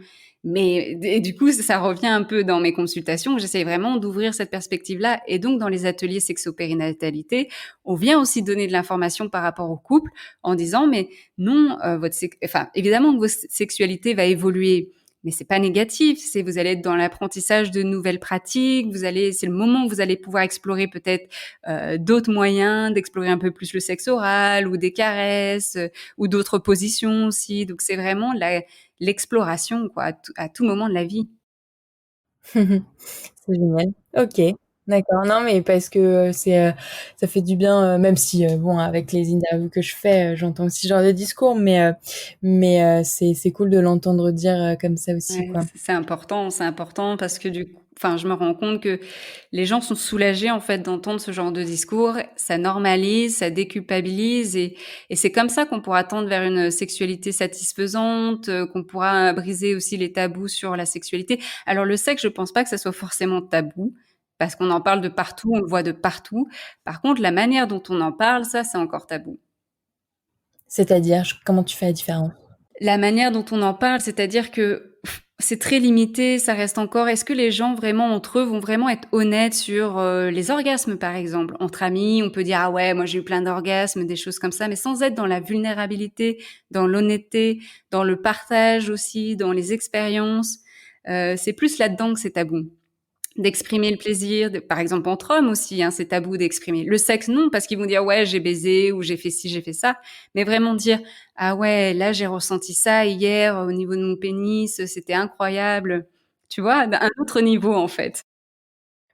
[SPEAKER 1] Mais et du coup, ça revient un peu dans mes consultations. J'essaie vraiment d'ouvrir cette perspective-là. Et donc, dans les ateliers sexopérinatalité, on vient aussi donner de l'information par rapport au couple en disant, mais non, enfin, évidemment que votre sexualité va évoluer. Mais c'est pas négatif, c'est vous allez être dans l'apprentissage de nouvelles pratiques, c'est le moment où vous allez pouvoir explorer peut-être d'autres moyens d'explorer un peu plus le sexe oral ou des caresses ou d'autres positions aussi. Donc c'est vraiment l'exploration quoi à tout moment de la vie.
[SPEAKER 3] C'est génial. OK, d'accord. Non, mais parce que, ça fait du bien, même si, bon, avec les interviews que je fais, j'entends aussi ce genre de discours, mais c'est cool de l'entendre dire, comme ça aussi,
[SPEAKER 1] Ouais,
[SPEAKER 3] quoi.
[SPEAKER 1] c'est important parce que du coup, enfin, je me rends compte que les gens sont soulagés en fait d'entendre ce genre de discours. Ça normalise, ça déculpabilise et c'est comme ça qu'on pourra tendre vers une sexualité satisfaisante, qu'on pourra briser aussi les tabous sur la sexualité. Alors le sexe, je pense pas que ça soit forcément tabou parce qu'on en parle de partout, on le voit de partout. Par contre, la manière dont on en parle, ça, c'est encore tabou.
[SPEAKER 3] C'est-à-dire, comment tu fais la différence?
[SPEAKER 1] La manière dont on en parle, c'est-à-dire que c'est très limité, ça reste encore. Est-ce que les gens vraiment entre eux vont vraiment être honnêtes sur les orgasmes, par exemple? Entre amis, on peut dire ah ouais, moi j'ai eu plein d'orgasmes, des choses comme ça, mais sans être dans la vulnérabilité, dans l'honnêteté, dans le partage aussi, dans les expériences. C'est plus là-dedans que c'est tabou d'exprimer le plaisir, par exemple entre hommes aussi, hein, c'est tabou d'exprimer. Le sexe, non, parce qu'ils vont dire ouais, j'ai baisé ou j'ai fait ci, j'ai fait ça, mais vraiment dire ah ouais, là j'ai ressenti ça hier au niveau de mon pénis, c'était incroyable, tu vois, d'un autre niveau en fait.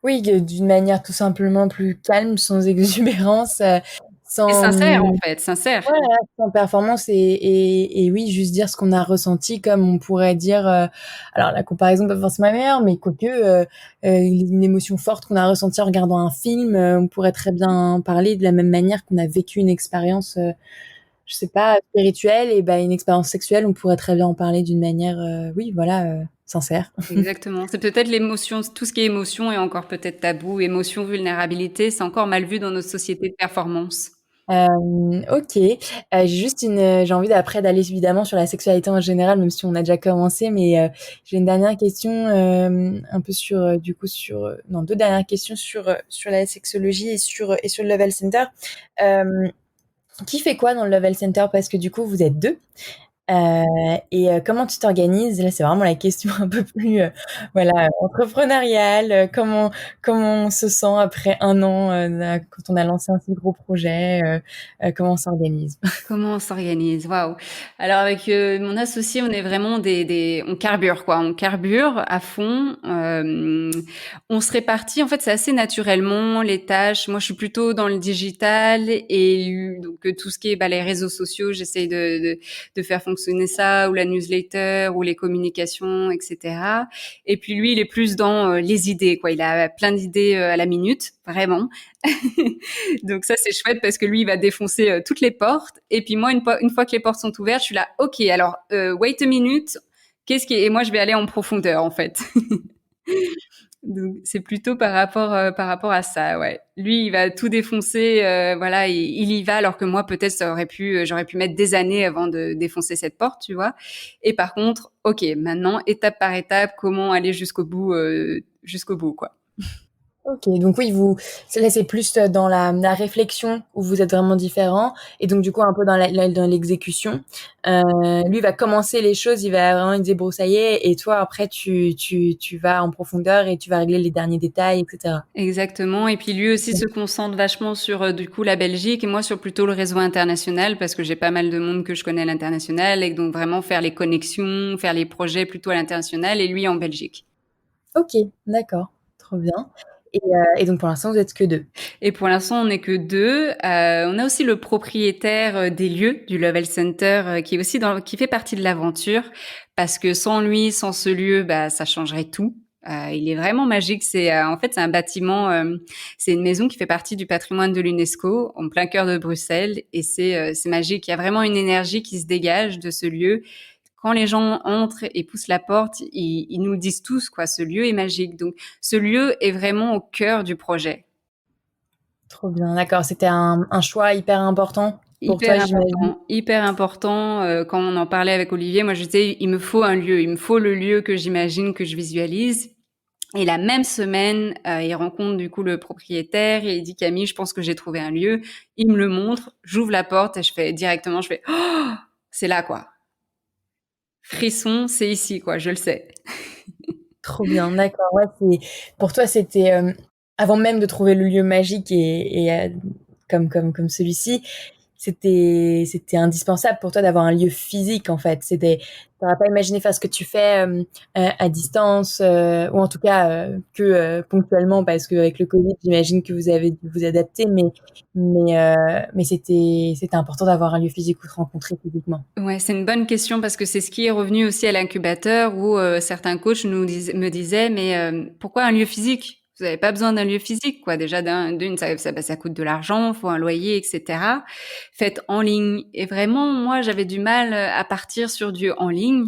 [SPEAKER 3] Oui, d'une manière tout simplement plus calme, sans exubérance,
[SPEAKER 1] Et
[SPEAKER 3] sans,
[SPEAKER 1] sincère en fait, sincère.
[SPEAKER 3] voilà, sans performance et oui, juste dire ce qu'on a ressenti comme on pourrait dire, alors la comparaison pas forcément meilleure, mais quoique, une émotion forte qu'on a ressentie en regardant un film, on pourrait très bien parler de la même manière qu'on a vécu une expérience, je sais pas, spirituelle et bah, une expérience sexuelle, on pourrait très bien en parler d'une manière, oui, voilà, sincère.
[SPEAKER 1] Exactement. C'est peut-être l'émotion, tout ce qui est émotion est encore peut-être tabou. Émotion, vulnérabilité, c'est encore mal vu dans notre société de performance.
[SPEAKER 3] OK. J'ai envie d'après d'aller évidemment sur la sexualité en général, même si on a déjà commencé, mais j'ai une dernière question, un peu sur, du coup sur, non 2 dernières questions sur la sexologie et sur le Level Center. Hem, qui fait quoi dans le Level Center? Parce que du coup vous êtes 2. Et comment tu t'organises? Là, c'est vraiment la question un peu plus, voilà, entrepreneuriale, comment on se sent après 1 an, quand on a lancé un si gros projet, comment on s'organise?
[SPEAKER 1] Comment on s'organise? Waouh! Alors avec, mon associé, on est vraiment on carbure quoi, on carbure à fond, on se répartit en fait, c'est assez naturellement les tâches. Moi, je suis plutôt dans le digital et donc tout ce qui est, bah, les réseaux sociaux, j'essaye de faire fonctionner ça ou la newsletter ou les communications et cetera et puis lui, il est plus dans, les idées quoi. Il a plein d'idées, à la minute, vraiment. Donc ça, c'est chouette parce que lui, il va défoncer toutes les portes. Et puis moi, une fois que les portes sont ouvertes, je suis là, OK, alors, wait a minute. Et moi, je vais aller en profondeur, en fait. Donc c'est plutôt par rapport à ça, ouais. Lui, il va tout défoncer, voilà, il y va alors que moi, peut-être, j'aurais pu mettre des années avant de défoncer cette porte, tu vois. Et par contre, OK, maintenant, étape par étape, comment aller jusqu'au bout, quoi.
[SPEAKER 3] OK, donc oui, là, c'est plus dans la réflexion où vous êtes vraiment différents et donc du coup un peu dans l'exécution. Lui va commencer les choses, il va vraiment se débroussailler et toi après tu vas en profondeur et tu vas régler les derniers détails et cetera.
[SPEAKER 1] Exactement, et puis lui aussi se concentre vachement sur, du coup, la Belgique et moi sur plutôt le réseau international parce que j'ai pas mal de monde que je connais à l'international et donc vraiment faire les connexions, faire les projets plutôt à l'international et lui en Belgique.
[SPEAKER 3] OK, d'accord, trop bien et donc pour l'instant vous êtes que 2.
[SPEAKER 1] Et pour l'instant, on n'est que 2. On a aussi le propriétaire des lieux du Level Center qui est aussi qui fait partie de l'aventure parce que sans lui, sans ce lieu, bah ça changerait tout. Il est vraiment magique. C'est en fait c'est un bâtiment, c'est une maison qui fait partie du patrimoine de l'UNESCO en plein cœur de Bruxelles et c'est magique. Il y a vraiment une énergie qui se dégage de ce lieu. Quand les gens entrent et poussent la porte, ils nous le disent tous quoi. Ce lieu est magique. Donc ce lieu est vraiment au cœur du projet.
[SPEAKER 3] Trop bien, d'accord, c'était un choix hyper important pour toi, j'imagine?
[SPEAKER 1] Hyper important. Quand on en parlait avec Olivier, moi je disais il me faut un lieu, il me faut le lieu que j'imagine, que je visualise. Et la même semaine, il rencontre du coup le propriétaire et il dit Camille, je pense que j'ai trouvé un lieu. Il me le montre, j'ouvre la porte et je fais oh, c'est là quoi. Frisson, c'est ici quoi, je le sais.
[SPEAKER 3] Trop bien, d'accord, ouais, pour toi, c'était, avant même de trouver le lieu magique et comme celui-ci, c'était indispensable pour toi d'avoir un lieu physique, en fait. T'aurais pas imaginé faire ce que tu fais, à distance, ou en tout cas, que, ponctuellement parce qu'avec le Covid, j'imagine que vous avez dû vous adapter, mais c'était important d'avoir un lieu physique où se rencontrer physiquement.
[SPEAKER 1] Ouais, c'est une bonne question parce que c'est ce qui est revenu aussi à l'incubateur où certains coachs me disaient mais pourquoi un lieu physique? Vous n'avez pas besoin d'un lieu physique, quoi. Déjà, d'une, ça coûte de l'argent, faut un loyer, etc. Faites en ligne. Et vraiment, moi, j'avais du mal à partir sur du en ligne.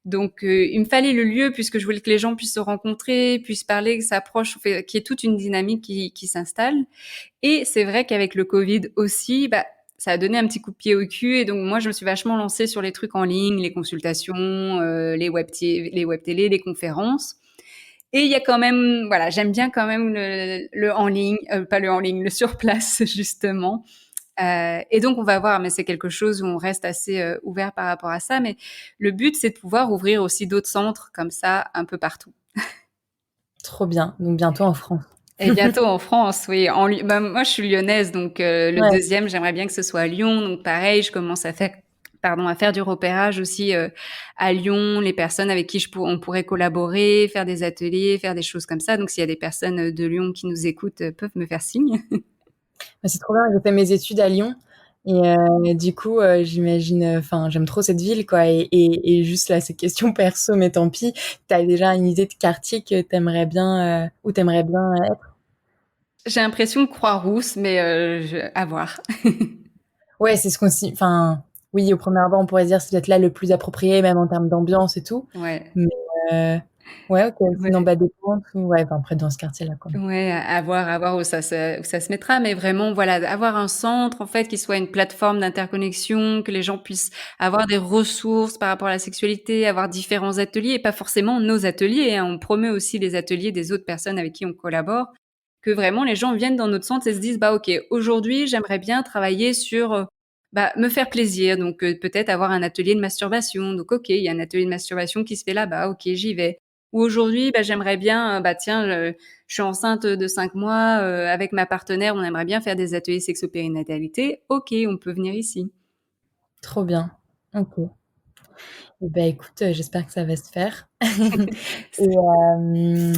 [SPEAKER 1] Donc, il me fallait le lieu puisque je voulais que les gens puissent se rencontrer, puissent parler, que ça approche, qu'il y ait toute une dynamique qui s'installe. Et c'est vrai qu'avec le Covid aussi, bah, ça a donné un petit coup de pied au cul. Et donc, moi, je me suis vachement lancée sur les trucs en ligne, les consultations, les web télé, les conférences. Et il y a quand même, voilà, j'aime bien quand même le en ligne, pas le en ligne, le sur place, justement. Et donc, on va voir, mais c'est quelque chose où on reste assez ouvert par rapport à ça. Mais le but, c'est de pouvoir ouvrir aussi d'autres centres comme ça, un peu partout.
[SPEAKER 3] Trop bien, donc bientôt en France.
[SPEAKER 1] Et bientôt en France, oui. Bah, moi, je suis lyonnaise, donc le
[SPEAKER 3] Ouais.
[SPEAKER 1] deuxième, j'aimerais bien que ce soit à Lyon. Donc pareil, je commence à faire du repérage aussi à Lyon, les personnes avec qui on pourrait collaborer, faire des ateliers, faire des choses comme ça. Donc s'il y a des personnes de Lyon qui nous écoutent, peuvent me faire signe.
[SPEAKER 3] Bah, c'est trop bien, j'ai fait mes études à Lyon du coup, j'imagine, enfin, j'aime trop cette ville, quoi et juste là, ces questions perso, mais tant pis, t'as déjà une idée de quartier que t'aimerais bien, où t'aimerais bien être?
[SPEAKER 1] J'ai l'impression de Croix-Rousse, mais à voir.
[SPEAKER 3] Ouais, c'est ce qu'on s'y enfin, oui, au premier abord, on pourrait se dire c'est peut-être là le plus approprié, même en termes d'ambiance et tout,
[SPEAKER 1] Ouais.
[SPEAKER 3] mais heu, ouais, OK, sinon,
[SPEAKER 1] Ouais.
[SPEAKER 3] Bas des Pentes ou ouais, enfin, après dans ce quartier-là, quoi.
[SPEAKER 1] Ouais, à voir où ça se mettra, mais vraiment, voilà, avoir un centre, en fait, qui soit une plateforme d'interconnexion, que les gens puissent avoir des ressources par rapport à la sexualité, avoir différents ateliers, et pas forcément nos ateliers, hein. On promeut aussi les ateliers des autres personnes avec qui on collabore, que vraiment les gens viennent dans notre centre et se disent, bah, OK, aujourd'hui, j'aimerais bien travailler sur, bah, me faire plaisir, donc peut-être avoir un atelier de masturbation. Donc OK, il y a un atelier de masturbation qui se fait là-bas, OK, j'y vais. Ou aujourd'hui, bah, j'aimerais bien, bah, tiens, je suis enceinte de 5 mois, avec ma partenaire, on aimerait bien faire des ateliers sexo-périnatalité. OK, on peut venir ici.
[SPEAKER 3] Trop bien. OK. Et bah, écoute, j'espère que ça va se faire et hem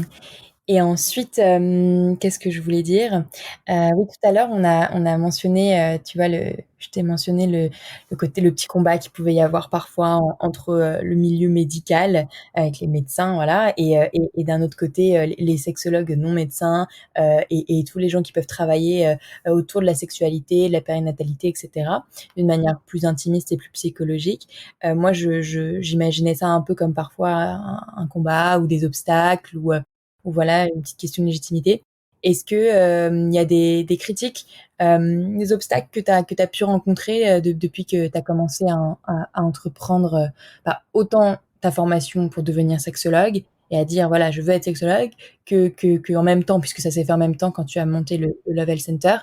[SPEAKER 3] Et ensuite, qu'est-ce que je voulais dire? Oui, tout à l'heure, on a mentionné, tu vois, je t'ai mentionné le petit combat qu'il pouvait y avoir parfois entre, le milieu médical avec les médecins, voilà, et d'un autre côté, les sexologues non médecins, et tous les gens qui peuvent travailler, autour de la sexualité, de la périnatalité et cetera, d'une manière plus intimiste et plus psychologique. Moi, j'imaginais ça un peu comme parfois un combat ou des obstacles ou voilà, une petite question de légitimité. Est-ce que, il y a des critiques, des obstacles que tu as pu rencontrer, depuis que tu as commencé à entreprendre, bah, autant ta formation pour devenir sexologue et à dire voilà, je veux être sexologue, que en même temps, puisque ça s'est fait en même temps quand tu as monté le Level Center,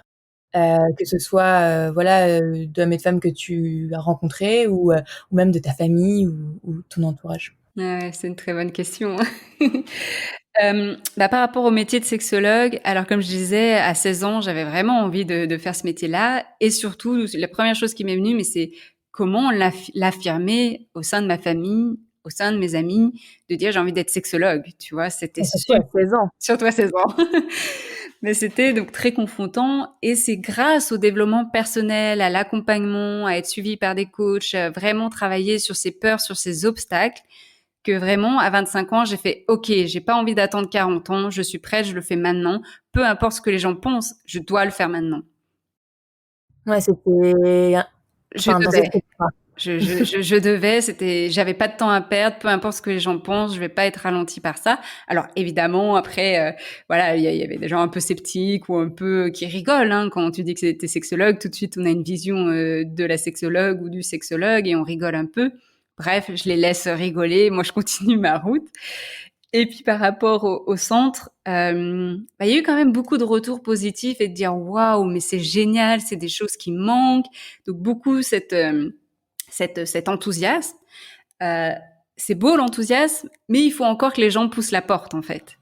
[SPEAKER 3] que ce soit voilà d'hommes et de femmes que tu as rencontrés ou même de ta famille ou ton entourage.
[SPEAKER 1] Ouais, c'est une très bonne question. Par rapport au métier de sexologue, alors comme je disais, à 16 ans, j'avais vraiment envie de faire ce métier-là et surtout, la première chose qui m'est venue, mais c'est comment l'affirmer au sein de ma famille, au sein de mes amis, de dire: «J'ai envie d'être sexologue», tu vois? C'était
[SPEAKER 3] Et surtout à 16 ans.
[SPEAKER 1] surtout à 16 ans. Mais c'était donc très confrontant et c'est grâce au développement personnel, à l'accompagnement, à être suivi par des coachs, vraiment travailler sur ses peurs, sur ses obstacles, que vraiment, à 25 ans, j'ai fait, OK, j'ai pas envie d'attendre 40 ans, je suis prête, je le fais maintenant. Peu importe ce que les gens pensent, je dois le faire maintenant.
[SPEAKER 3] Ouais, c'était
[SPEAKER 1] Je
[SPEAKER 3] enfin dans
[SPEAKER 1] devais.
[SPEAKER 3] cette époque.
[SPEAKER 1] Je devais, j'avais pas de temps à perdre, peu importe ce que les gens pensent, je vais pas être ralentie par ça. Alors évidemment, après, voilà, il y avait des gens un peu sceptiques ou un peu qui rigolent, hein, quand tu dis que t'es sexologue, tout de suite on a une vision de la sexologue ou du sexologue et on rigole un peu. Bref, je les laisse rigoler, moi je continue ma route. Et puis par rapport au centre, il y a eu quand même beaucoup de retours positifs et de dire waouh, mais c'est génial, c'est des choses qui manquent. Donc beaucoup cet enthousiasme. Euh, c'est beau l'enthousiasme, mais il faut encore que les gens poussent la porte en fait.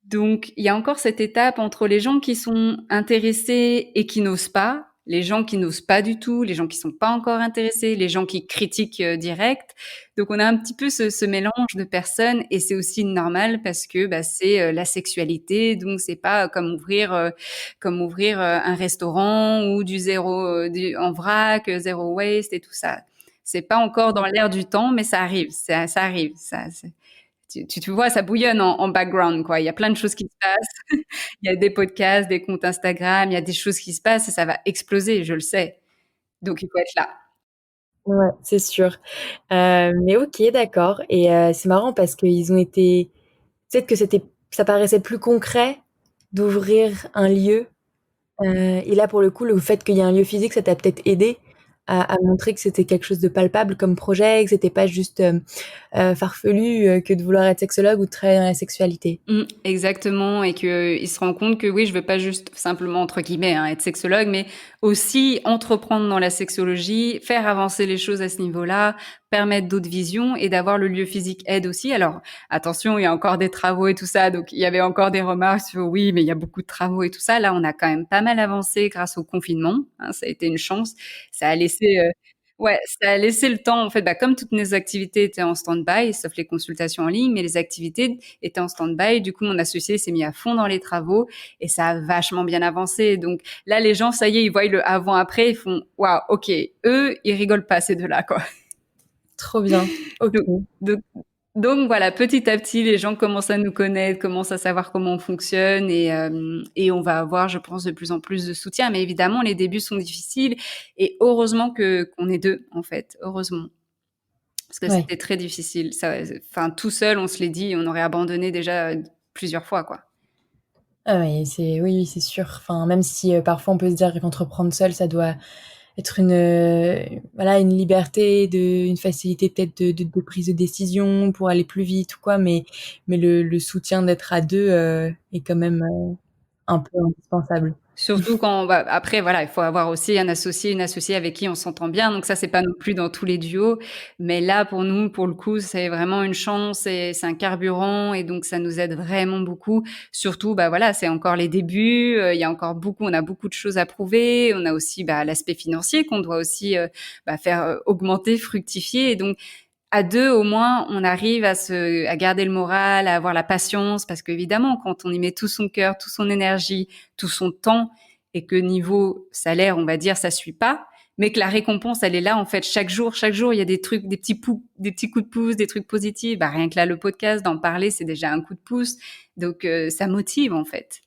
[SPEAKER 1] Donc il y a encore cette étape entre les gens qui sont intéressés et qui n'osent pas, les gens qui n'osent pas du tout, les gens qui sont pas encore intéressés, les gens qui critiquent direct. Donc on a un petit peu ce mélange de personnes et c'est aussi normal parce que c'est la sexualité, donc c'est pas comme ouvrir un restaurant ou du zéro en vrac, zéro waste et tout ça. C'est pas encore dans l'air du temps, mais ça arrive, ça arrive, tu vois, ça bouillonne en background, quoi. Il y a plein de choses qui se passent. Il y a des podcasts, des comptes Instagram, il y a des choses qui se passent et ça va exploser, je le sais. Donc il faut être là.
[SPEAKER 3] Ouais, c'est sûr. Mais OK, d'accord et c'est marrant parce qu'ils ont été peut-être que ça paraissait plus concret d'ouvrir un lieu, et là, pour le coup, le fait qu'il y ait un lieu physique, ça t'a peut-être aidé à montrer que c'était quelque chose de palpable comme projet, que c'était pas juste, farfelu, que de vouloir être sexologue ou de travailler dans la sexualité.
[SPEAKER 1] Exactement, et qu'il se rend compte que oui, je veux pas juste simplement entre guillemets être sexologue, mais aussi entreprendre dans la sexologie, faire avancer les choses à ce niveau-là, permettre d'autres visions et d'avoir le lieu physique aide aussi. Alors attention, il y a encore des travaux et tout ça, donc il y avait encore des remarques sur oui, mais il y a beaucoup de travaux et tout ça. Là, on a quand même pas mal avancé grâce au confinement, hein, ça a été une chance. Ça a laissé Ouais, ça a laissé le temps, en fait, comme toutes nos activités étaient en stand-by, sauf les consultations en ligne, mais les activités étaient en stand-by. Du coup, mon associé s'est mis à fond dans les travaux et ça a vachement bien avancé. Donc là, les gens, ça y est, ils voient le avant-après, ils font waouh, ok, eux, ils rigolent pas ces deux-là, quoi.
[SPEAKER 3] Trop bien. OK.
[SPEAKER 1] Donc, donc, donc voilà, petit à petit, les gens commencent à nous connaître, commencent à savoir comment on fonctionne et on va avoir, je pense, de plus en plus de soutien. Mais évidemment, les débuts sont difficiles et heureusement qu'on est deux, en fait, heureusement. Parce que
[SPEAKER 3] Ouais.
[SPEAKER 1] c'était très difficile. Ça, enfin, tout seul, on se l'est dit, on aurait abandonné déjà plusieurs fois, quoi.
[SPEAKER 3] Ah oui, oui, c'est sûr. Enfin, même si, parfois on peut se dire qu'entreprendre seul, ça doit être voilà, une liberté, une facilité peut-être de prise de décision pour aller plus vite ou quoi, mais le soutien d'être à 2 est quand même, un peu indispensable.
[SPEAKER 1] Surtout quand, après, voilà, il faut avoir aussi un associé, une associée avec qui on s'entend bien. Donc ça, c'est pas non plus dans tous les duos. Mais là, pour nous, pour le coup, c'est vraiment une chance et c'est un carburant et donc ça nous aide vraiment beaucoup. Surtout, voilà, c'est encore les débuts. Il y a encore on a beaucoup de choses à prouver. On a aussi, l'aspect financier qu'on doit aussi, faire augmenter, fructifier. Et donc, à deux, au moins, on arrive à garder le moral, à avoir la patience, parce qu'évidemment, quand on y met tout son cœur, toute son énergie, tout son temps, et que niveau salaire, on va dire, ça suit pas, mais que la récompense, elle est là, en fait, chaque jour, il y a des trucs, des petits coups de pouce, des trucs positifs. Rien que là, le podcast, d'en parler, c'est déjà un coup de pouce. Donc, ça motive, en fait.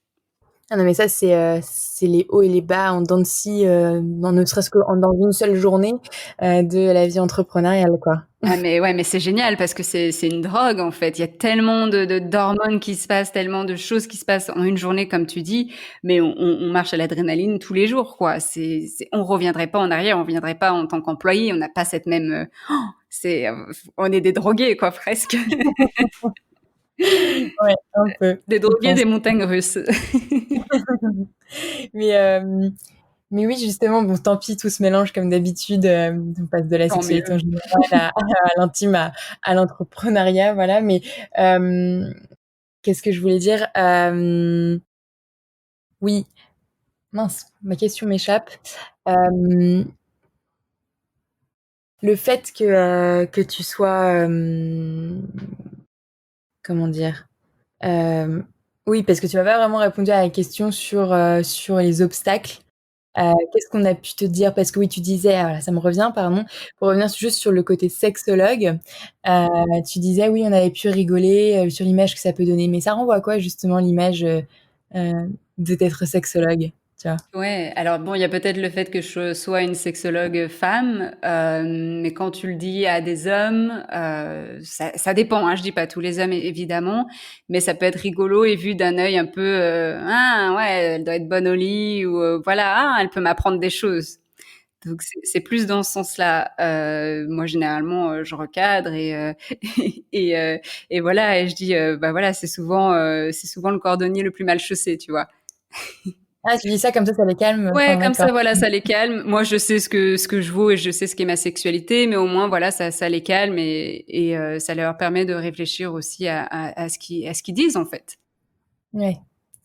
[SPEAKER 3] Ah non, mais ça, c'est les hauts et les bas en dents de scie, ne serait-ce que dans une seule journée, de la vie entrepreneuriale, quoi.
[SPEAKER 1] Ah mais ouais, mais c'est génial parce que c'est une drogue en fait. Il y a tellement d'hormones qui se passent, tellement de choses qui se passent en une journée comme tu dis, mais on marche à l'adrénaline tous les jours quoi. On reviendrait pas en arrière, on reviendrait pas en tant qu'employé, on n'a pas cette même on est des drogués quoi presque.
[SPEAKER 3] Ouais, un peu,
[SPEAKER 1] Des
[SPEAKER 3] je
[SPEAKER 1] drogués
[SPEAKER 3] pense.
[SPEAKER 1] des montagnes russes.
[SPEAKER 3] Mais, euh, mais oui, justement, bon, tant pis, tout se mélange comme d'habitude. On passe de la
[SPEAKER 1] Tant
[SPEAKER 3] sexualité
[SPEAKER 1] mieux.
[SPEAKER 3] en général à l'intime, à l'entrepreneuriat, voilà. Mais euh, qu'est-ce que je voulais dire? Oui, mince, ma question m'échappe. Euh, le fait que tu sois, comment dire? Euh, oui, parce que tu m'as pas vraiment répondu à la question sur les obstacles. Qu'est-ce qu'on a pu te dire? Parce que oui, tu disais, voilà, ça me revient, pardon, pour revenir juste sur le côté sexologue, tu disais, oui, on avait pu rigoler sur l'image que ça peut donner. Mais ça renvoie à quoi, justement, l'image de d'être sexologue, tu vois?
[SPEAKER 1] Ouais, alors bon, il y a peut-être le fait que je sois une sexologue femme, mais quand tu le dis à des hommes, ça dépend, hein, je dis pas tous les hommes évidemment, mais ça peut être rigolo et vu d'un œil un peu ah ouais, elle doit être bonne au lit ou voilà, ah, elle peut m'apprendre des choses. Donc c'est plus dans ce sens-là. Moi généralement je recadre et, euh, et voilà et je dis bah voilà c'est souvent le cordonnier le plus mal chaussé, tu vois.
[SPEAKER 3] Ah, tu dis ça les calme.
[SPEAKER 1] Ouais,
[SPEAKER 3] Enfin,
[SPEAKER 1] comme ça,
[SPEAKER 3] d'accord.
[SPEAKER 1] voilà, ça les calme. Moi, je sais ce que je vaux et je sais ce qu'est ma sexualité, mais au moins, voilà, ça les calme et ça leur permet de réfléchir aussi à ce qu'ils disent, en fait.
[SPEAKER 3] Ouais.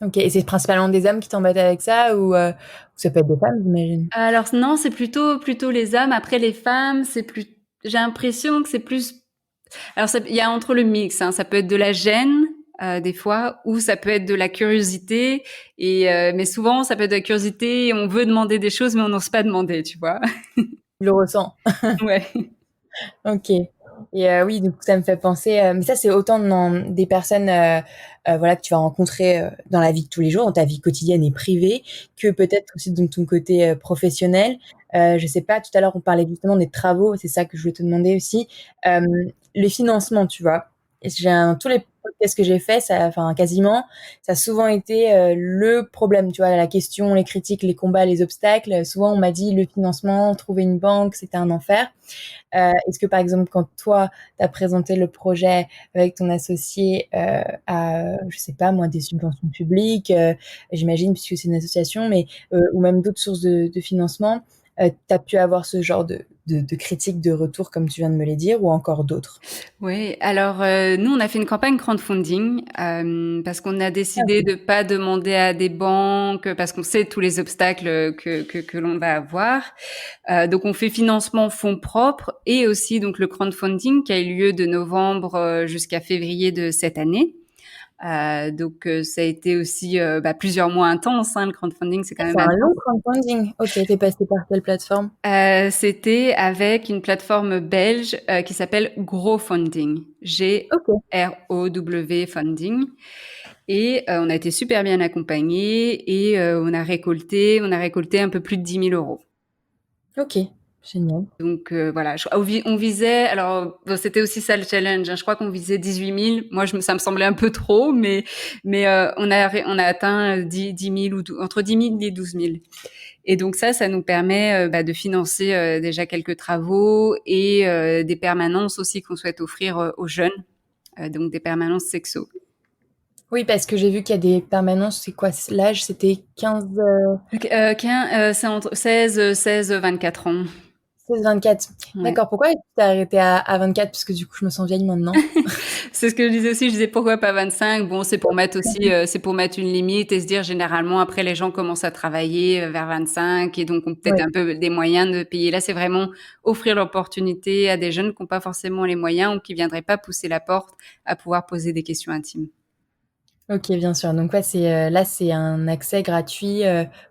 [SPEAKER 3] Ok. Et c'est principalement des hommes qui t'embêtent avec ça ou ça peut être des femmes, j'imagine.
[SPEAKER 1] Alors, non, c'est plutôt les hommes. Après, les femmes, c'est plus, j'ai l'impression que c'est plus, alors, il y a entre le mix, hein, ça peut être de la gêne, des fois, ou ça peut être de la curiosité, mais souvent, ça peut être de la curiosité et on veut demander des choses, mais on n'ose pas demander, tu vois.
[SPEAKER 3] Tu le ressens.
[SPEAKER 1] Ouais.
[SPEAKER 3] Ok. Et oui, donc ça me fait penser, mais ça c'est autant dans des personnes voilà, que tu vas rencontrer dans la vie de tous les jours, dans ta vie quotidienne et privée, que peut-être aussi dans ton côté professionnel. Je sais pas, tout à l'heure on parlait justement des travaux, c'est ça que je voulais te demander aussi. Euh, les financements, tu vois. Tous les podcasts que j'ai fait, ça, enfin quasiment, ça a souvent été le problème, tu vois, la question, les critiques, les combats, les obstacles. Souvent on m'a dit le financement, trouver une banque, c'était un enfer. Est-ce que par exemple, quand toi, tu as présenté le projet avec ton associé à, je sais pas moi, des subventions publiques, j'imagine, puisque c'est une association, mais ou même d'autres sources de financement, tu as pu avoir ce genre de critiques, de retours, comme tu viens de me les dire, ou encore d'autres?
[SPEAKER 1] Oui, alors nous on a fait une campagne crowdfunding parce qu'on a
[SPEAKER 3] Ah,
[SPEAKER 1] décidé
[SPEAKER 3] ok.
[SPEAKER 1] de pas demander à des banques parce qu'on sait tous les obstacles que l'on va avoir. Donc on fait financement fonds propres et aussi donc le crowdfunding qui a eu lieu de novembre jusqu'à février de cette année. Ça a été aussi plusieurs mois intenses. Hein, le crowdfunding c'est quand même
[SPEAKER 3] C'est un long
[SPEAKER 1] intense.
[SPEAKER 3] crowdfunding. Ok, t'es passé par quelle plateforme?
[SPEAKER 1] C'était avec une plateforme belge qui s'appelle GrowFunding,
[SPEAKER 3] Ok.
[SPEAKER 1] Grow Funding. Et on a été super bien accompagnés et on a récolté un peu plus de 10 000 euros.
[SPEAKER 3] Ok. Génial.
[SPEAKER 1] Donc voilà, on visait, alors bon, c'était aussi ça le challenge, hein, je crois qu'on visait 18 000. Moi, ça me semblait un peu trop, mais on a atteint 10 000 ou entre 10 000 et 12 000. Et donc ça nous permet de financer déjà quelques travaux et des permanences aussi qu'on souhaite offrir aux jeunes, donc des permanences sexo.
[SPEAKER 3] Oui, parce que j'ai vu qu'il y a des permanences, c'est quoi l'âge? C'était 15,
[SPEAKER 1] C'est entre 24 ans.
[SPEAKER 3] 16-24.
[SPEAKER 1] Ouais.
[SPEAKER 3] D'accord. Pourquoi tu t'es arrêtée à 24? Parce que du coup, je me sens vieille maintenant.
[SPEAKER 1] C'est ce que je disais aussi, je disais pourquoi pas 25? Bon, c'est pour mettre une limite et se dire généralement après les gens commencent à travailler vers 25 et donc ont peut-être
[SPEAKER 3] Oui.
[SPEAKER 1] un peu des moyens de payer. Là, c'est vraiment offrir l'opportunité à des jeunes qui n'ont pas forcément les moyens ou qui viendraient pas pousser la porte à pouvoir poser des questions intimes.
[SPEAKER 3] Ok, bien sûr. Donc ouais, là, c'est un accès gratuit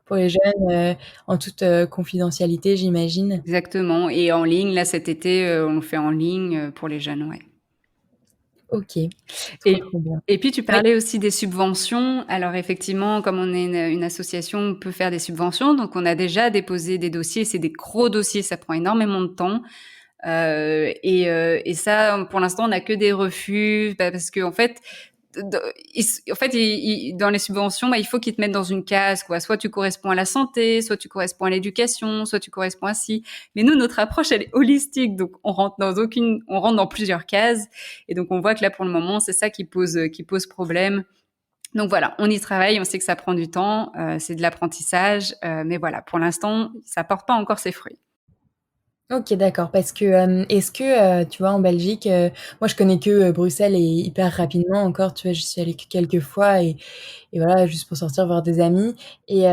[SPEAKER 3] pour les jeunes en toute confidentialité, j'imagine.
[SPEAKER 1] Exactement. Et en ligne, là, cet été, on le fait en ligne pour les jeunes, ouais.
[SPEAKER 3] Ok, trop
[SPEAKER 1] Et,
[SPEAKER 3] trop bien.
[SPEAKER 1] et puis, tu
[SPEAKER 3] Oui,
[SPEAKER 1] parlais aussi des subventions. Alors, effectivement, comme on est une association, on peut faire des subventions. Donc, on a déjà déposé des dossiers. C'est des gros dossiers, ça prend énormément de temps. Et ça, pour l'instant, on n'a que des refus parce que, en fait, en fait, dans les subventions, il faut qu'ils te mettent dans une case, quoi. Soit tu corresponds à la santé, soit tu corresponds à l'éducation, soit tu corresponds à ci. Mais nous, notre approche, elle est holistique. Donc, on rentre dans plusieurs cases. Et donc, on voit que là, pour le moment, c'est ça qui pose problème. Donc voilà, on y travaille, on sait que ça prend du temps, c'est de l'apprentissage, mais voilà, pour l'instant, ça porte pas encore ses fruits.
[SPEAKER 3] OK, d'accord, parce que, est-ce que, tu vois, en Belgique, moi je connais que, Bruxelles et hyper rapidement encore, tu vois? J'y suis allée que quelques fois et voilà, juste pour sortir voir des amis et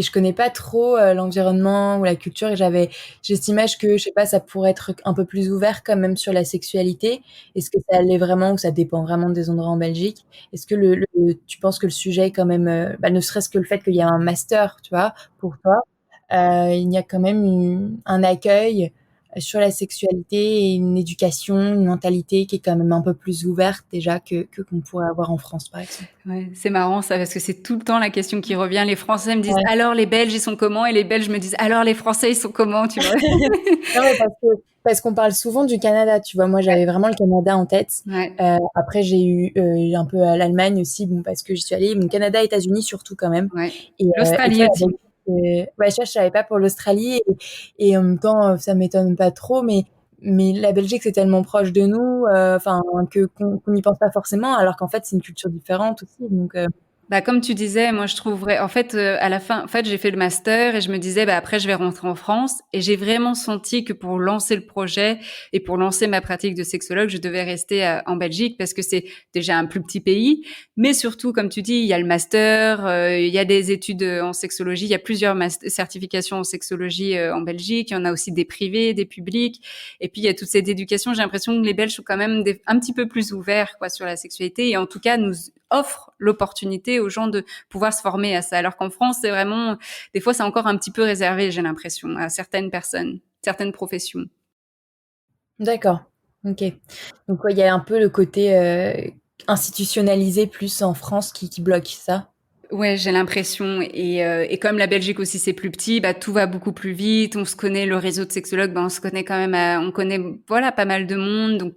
[SPEAKER 3] je connais pas trop, l'environnement ou la culture et j'ai cette image que, je sais pas, ça pourrait être un peu plus ouvert quand même sur la sexualité. Est-ce que ça l'est vraiment ou ça dépend vraiment des endroits en Belgique? Est-ce que tu penses que le sujet est quand même, ne serait-ce que le fait qu'il y a un master, tu vois, pour toi, il y a quand même un accueil sur la sexualité et une éducation, une mentalité qui est quand même un peu plus ouverte déjà que qu'on pourrait avoir en France, par exemple.
[SPEAKER 1] Ouais, c'est marrant ça, parce que c'est tout le temps la question qui revient. Les Français me disent:
[SPEAKER 3] Ouais.
[SPEAKER 1] «Alors les Belges, ils sont comment?» et les Belges me disent: «Alors les Français, ils sont comment?» tu vois?
[SPEAKER 3] Non, mais parce qu'on parle souvent du Canada, tu vois. Moi, j'avais vraiment le Canada en tête.
[SPEAKER 1] Ouais.
[SPEAKER 3] Après, j'ai eu un peu l'Allemagne aussi, bon, parce que j'y suis allée. Bon, Canada, États-Unis surtout quand même.
[SPEAKER 1] Ouais.
[SPEAKER 3] Et tu
[SPEAKER 1] L'Australie
[SPEAKER 3] vois, la
[SPEAKER 1] aussi.
[SPEAKER 3] Belgique, ouais, ça, je savais pas pour l'Australie et en même temps, ça m'étonne pas trop, mais la Belgique, c'est tellement proche de nous, enfin, qu'on n'y pense pas forcément, alors qu'en fait, c'est une culture différente aussi. Donc,
[SPEAKER 1] Bah, comme tu disais, moi je trouverais en fait à la fin en fait j'ai fait le master et je me disais bah après je vais rentrer en France et j'ai vraiment senti que pour lancer le projet et pour lancer ma pratique de sexologue, je devais rester en Belgique parce que c'est déjà un plus petit pays, mais surtout comme tu dis, il y a le master, il y a des études en sexologie, il y a plusieurs certifications en sexologie en Belgique, il y en a aussi des privés, des publics et puis il y a toute cette éducation, j'ai l'impression que les Belges sont quand même un petit peu plus ouverts quoi sur la sexualité et en tout cas nous offre l'opportunité aux gens de pouvoir se former à ça. Alors qu'en France, c'est vraiment, des fois, c'est encore un petit peu réservé, j'ai l'impression, à certaines personnes, certaines professions.
[SPEAKER 3] d'accord. OK. Donc, ouais, il y a un peu le côté, institutionnalisé plus en France qui bloque, ça?
[SPEAKER 1] Ouais, j'ai l'impression. Et comme la Belgique aussi, c'est plus petit, bah, tout va beaucoup plus vite. On se connaît, le réseau de sexologues, bah, on se connaît quand même, on connaît, voilà, pas mal de monde. Donc,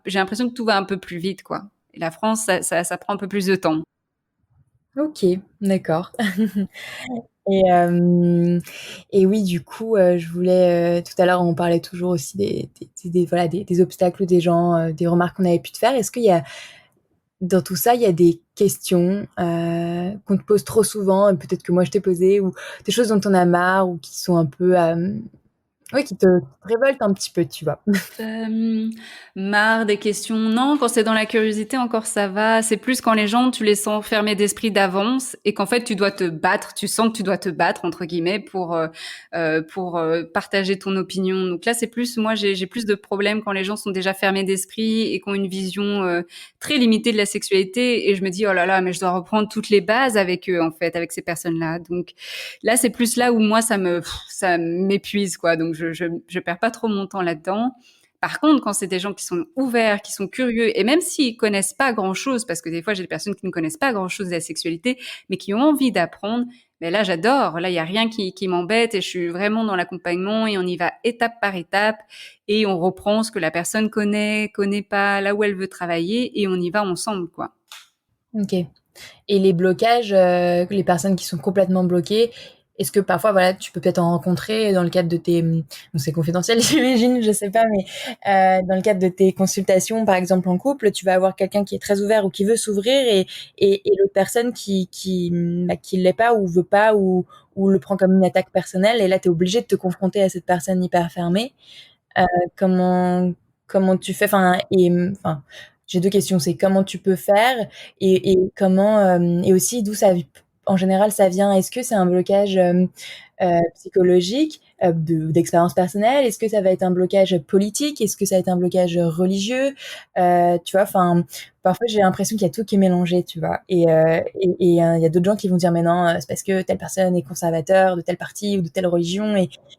[SPEAKER 1] j'ai l'impression que tout va un peu plus vite, quoi. Et la France, ça prend un peu plus de temps.
[SPEAKER 3] OK, d'accord. Et hem et oui, du coup, je voulais, tout à l'heure, on parlait toujours aussi voilà, des obstacles ou des gens, des remarques qu'on avait pu te faire. Est-ce qu'il y a dans tout ça, il y a des questions, qu'on te pose trop souvent et peut-être que moi je t'ai posées ou des choses dont on a marre ou qui sont un peu, oui, qui te révoltent un petit peu, tu vois?
[SPEAKER 1] Hem, Marre des questions, non, quand c'est dans la curiosité encore ça va. C'est plus quand les gens, tu les sens fermés d'esprit d'avance et qu'en fait tu dois te battre, tu sens que tu dois te «battre» entre guillemets pour, partager ton opinion. Donc là, c'est plus moi j'ai plus de problèmes quand les gens sont déjà fermés d'esprit et qu'ont une vision, très limitée de la sexualité et je me dis: «Oh là là, mais je dois reprendre toutes les bases avec eux en fait, avec ces personnes-là». Donc là, c'est plus là où moi ça m'épuise quoi. Donc je perds pas trop mon temps là-dedans. Par contre, quand c'est des gens qui sont ouverts, qui sont curieux, et même s'ils connaissent pas grand-chose, parce que des fois j'ai des personnes qui ne connaissent pas grand-chose de la sexualité, mais qui ont envie d'apprendre, mais là j'adore. Là il y a rien qui m'embête et je suis vraiment dans l'accompagnement et on y va étape par étape et on reprend ce que la personne connaît pas, là où elle veut travailler et on y va ensemble quoi.
[SPEAKER 3] OK. Et les blocages, les personnes qui sont complètement bloquées, est-ce que parfois, voilà, tu peux peut-être en rencontrer dans le cadre de tes, bon, c'est confidentiel, j'imagine, je sais pas, mais dans le cadre de tes consultations, par exemple en couple, tu vas avoir quelqu'un qui est très ouvert ou qui veut s'ouvrir et l'autre personne qui l'est pas ou veut pas ou le prend comme une attaque personnelle et là, tu es obligé de te confronter à cette personne hyper fermée. Heu, comment comment tu fais? Enfin, j'ai 2 questions, c'est comment tu peux faire et comment, et aussi d'où ça v en général ça vient? Est-ce que c'est un blocage, psychologique, d'expérience personnelle? Est-ce que ça va être un blocage politique? Est-ce que ça va être un blocage religieux? Tu vois? Enfin, parfois j'ai l'impression qu'il y a tout qui est mélangé, tu vois? Il y a d'autres gens qui vont dire: «Mais non, c'est parce que telle personne est conservateur de tel parti ou de telle religion»